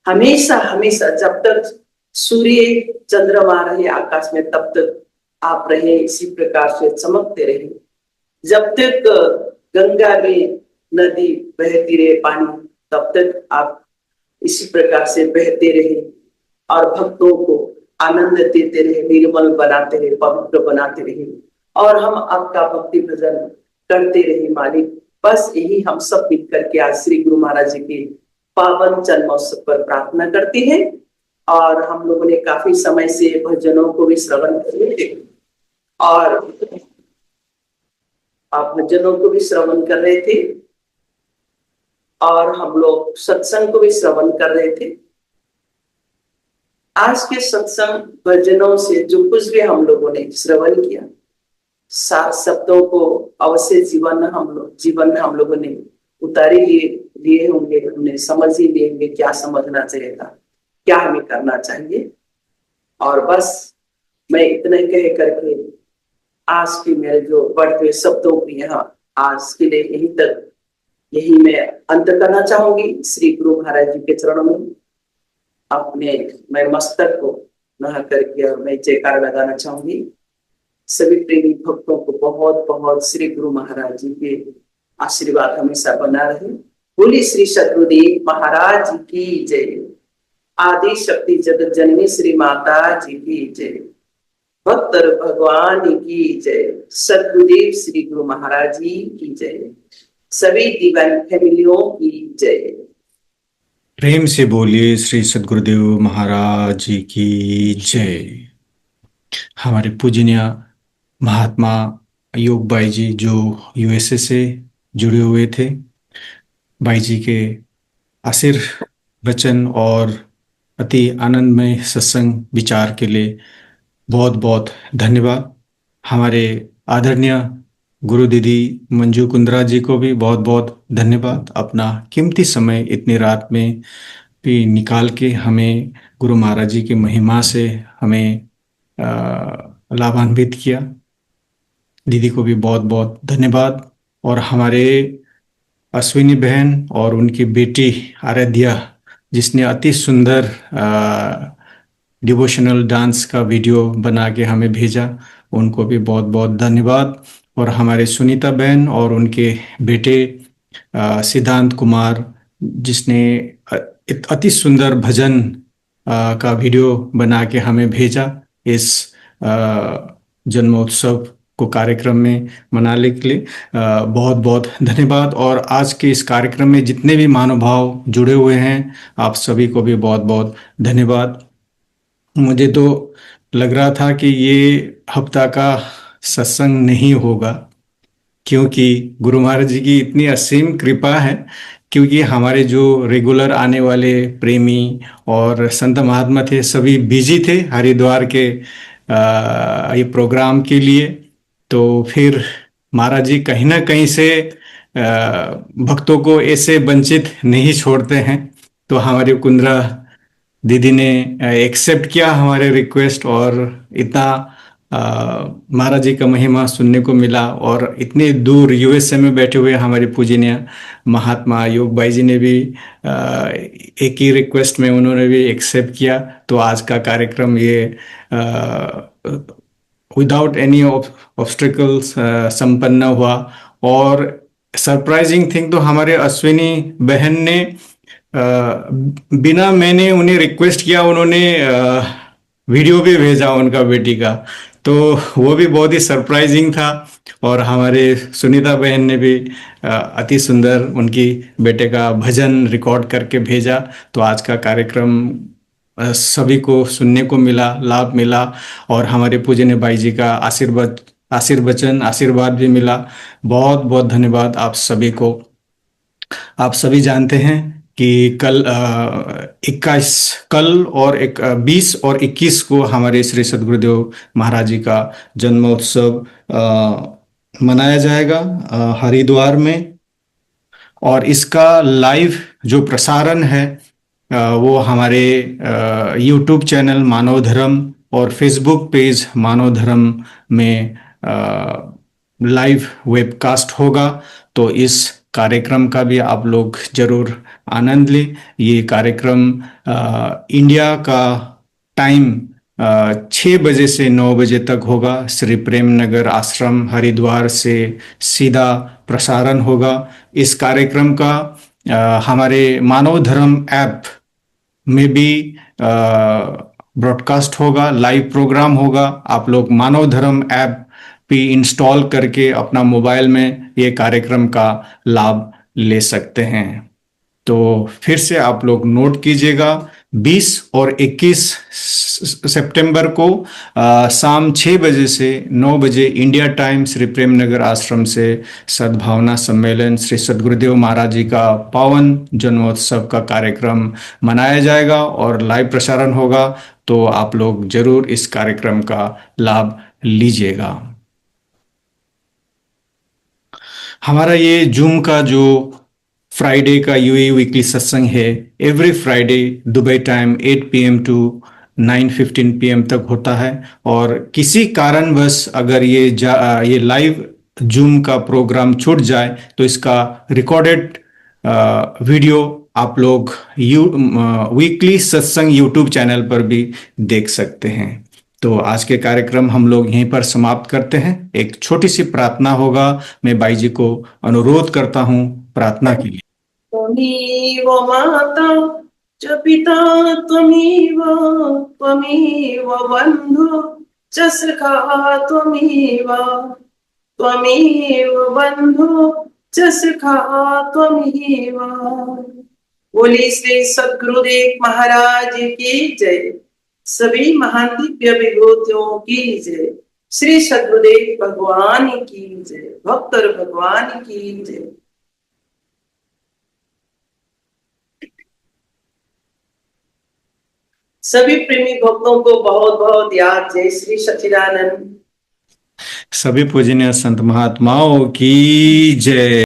हमेशा हमेशा जब तक सूर्य चंद्रमा रहे आकाश में तब तक आप रहे इसी प्रकार से चमकते रहे। जब तक गंगा में नदी बहती रहे पानी तब तक आप इसी प्रकार से बहते रहे और भक्तों को आनंद देते रहे, निर्मल बनाते रहे, पवित्र बनाते रहे और हम आपका भक्ति भजन करते रहे मालिक। बस यही हम सब मिलकर के आज श्री गुरु महाराज जी के पावन जन्मोत्सव पर प्रार्थना करते हैं। और हम लोगों ने काफी समय से भजनों को भी श्रवण किए और आप भजनों को भी श्रवण कर रहे थे और हम लोग सत्संग को भी श्रवण कर रहे थे। आज के सत्संग भजनों से जो कुछ भी हम लोगों ने श्रवण किया, 7 शब्दों को अवश्य जीवन में हम लोगों ने उतारे लिए होंगे, हमने समझ ही लिए होंगे क्या समझना चाहिए था, क्या हमें करना चाहिए। और बस मैं इतना ही कह करके आज के मेरे जो बढ़ते शब्दों को यहाँ आज के लिए यही मैं अंत करना चाहूंगी। श्री गुरु महाराज जी के चरणों में मैं मस्तक को नहा करके और मैं जयकार लगाना चाहूंगी। सभी प्रेमी भक्तों को बहुत बहुत श्री गुरु महाराज जी के आशीर्वाद हमेशा बना रहे। बोली श्री सद्गुरुदेव महाराज जी की जय। आदि शक्ति जगत जननी श्री माता जी की जय। भक्त भगवान की जय। सद्गुरुदेव श्री गुरु महाराज जी की जय। सभी डिवाइन फैमिलियों की जय। प्रेम से बोलिए श्री सद्गुरुदेव महाराज जी की जय। हमारे पूजनीय महात्मा योग बाई जी जो यूएसए से जुड़े हुए थे, बाई जी के आशीर्वचन और अति आनंदमय सत्संग विचार के लिए बहुत बहुत धन्यवाद। हमारे आदरणीय गुरु दीदी मंजू कुंद्रा जी को भी बहुत बहुत धन्यवाद। अपना कीमती समय इतनी रात में भी निकाल के हमें गुरु महाराज जी की महिमा से हमें लाभान्वित किया। दीदी को भी बहुत बहुत धन्यवाद। और हमारे अश्विनी बहन और उनकी बेटी आराध्या जिसने अति सुंदर डिवोशनल डांस का वीडियो बना के हमें भेजा, उनको भी बहुत बहुत धन्यवाद। और हमारे सुनीता बहन और उनके बेटे सिद्धांत कुमार जिसने अति सुंदर भजन का वीडियो बना के हमें भेजा इस जन्मोत्सव को कार्यक्रम में मनाने के लिए बहुत बहुत धन्यवाद। और आज के इस कार्यक्रम में जितने भी महानुभाव जुड़े हुए हैं आप सभी को भी बहुत बहुत धन्यवाद। मुझे तो लग रहा था कि ये हफ्ता का सत्संग नहीं होगा क्योंकि गुरु महाराज जी की इतनी असीम कृपा है, क्योंकि हमारे जो रेगुलर आने वाले प्रेमी और संत महात्मा थे सभी बिजी थे हरिद्वार के ये प्रोग्राम के लिए। तो फिर महाराज जी कहीं ना कहीं से भक्तों को ऐसे वंचित नहीं छोड़ते हैं। तो हमारे कुंद्रा दीदी ने एक्सेप्ट किया हमारे रिक्वेस्ट और इतना महाराज जी का महिमा सुनने को मिला। और इतने दूर यूएसए में बैठे हुए हमारे पूजनीय महात्मा योग बाई जी ने भी एक ही रिक्वेस्ट में उन्होंने भी एक्सेप्ट किया। तो आज का कार्यक्रम ये विदाउट एनी ऑब्स्टिकल्स संपन्न हुआ। और सरप्राइजिंग थिंग तो हमारे अश्विनी बहन ने बिना मैंने उन्हें रिक्वेस्ट किया उन्होंने वीडियो भी भेजा उनका बेटी का, तो वो भी बहुत ही सरप्राइजिंग था। और हमारे सुनीता बहन ने भी अति सुंदर उनकी बेटे का भजन रिकॉर्ड करके भेजा। तो आज का कार्यक्रम सभी को सुनने को मिला, लाभ मिला और हमारे पूजनीय बाई जी का आशीर्वाद भी मिला। बहुत बहुत धन्यवाद आप सभी को। आप सभी जानते हैं कि कल 20 और 21 को हमारे श्री सद्गुरुदेव महाराज जी का जन्मोत्सव मनाया जाएगा हरिद्वार में। और इसका लाइव जो प्रसारण है वो हमारे यूट्यूब चैनल मानव धर्म और फेसबुक पेज मानव धर्म में लाइव वेबकास्ट होगा। तो इस कार्यक्रम का भी आप लोग जरूर आनंद लें। ये कार्यक्रम इंडिया का टाइम 6 बजे से 9 बजे तक होगा। श्री प्रेम नगर आश्रम हरिद्वार से सीधा प्रसारण होगा। इस कार्यक्रम का हमारे मानव धर्म ऐप में भी ब्रॉडकास्ट होगा, लाइव प्रोग्राम होगा। आप लोग मानव धर्म ऐप भी इंस्टॉल करके अपना मोबाइल में ये कार्यक्रम का लाभ ले सकते हैं। तो फिर से आप लोग नोट कीजिएगा, 20 और 21 सितंबर को शाम 6 बजे से 9 बजे इंडिया टाइम श्री प्रेम नगर आश्रम से सद्भावना सम्मेलन श्री सद्गुरुदेव महाराज जी का पावन जन्मोत्सव का कार्यक्रम मनाया जाएगा और लाइव प्रसारण होगा। तो आप लोग जरूर इस कार्यक्रम का लाभ लीजिएगा। हमारा ये जूम का जो फ्राइडे का यूए वीकली सत्संग है, every Friday Dubai time 8 PM to 9:15 PM तक होता है। और किसी कारणवश अगर ये लाइव जूम का प्रोग्राम छूट जाए तो इसका रिकॉर्डेड वीडियो आप लोग वीकली सत्संग यूट्यूब चैनल पर भी देख सकते हैं। तो आज के कार्यक्रम हम लोग यहीं पर समाप्त करते हैं। एक छोटी सी प्रार्थना होगा। मैं बाई जी को अनुरोध करता हूं प्रार्थना के लिए। त्वमेव माता च पिता त्वमेव बन्धु च सखा त्वमेव बन्धु च सखा त्वमेव। बोले श्री सद्गुरुदेव महाराज की जय। सभी महान दिव्य विभूतियों की जय। श्री सद्गुरुदेव भगवान की जय। भक्त और भगवान की जय। सभी प्रेमी भक्तों को बहुत बहुत याद जय श्री सच्चिदानंद। सभी पूजनीय संत महात्माओं की जय।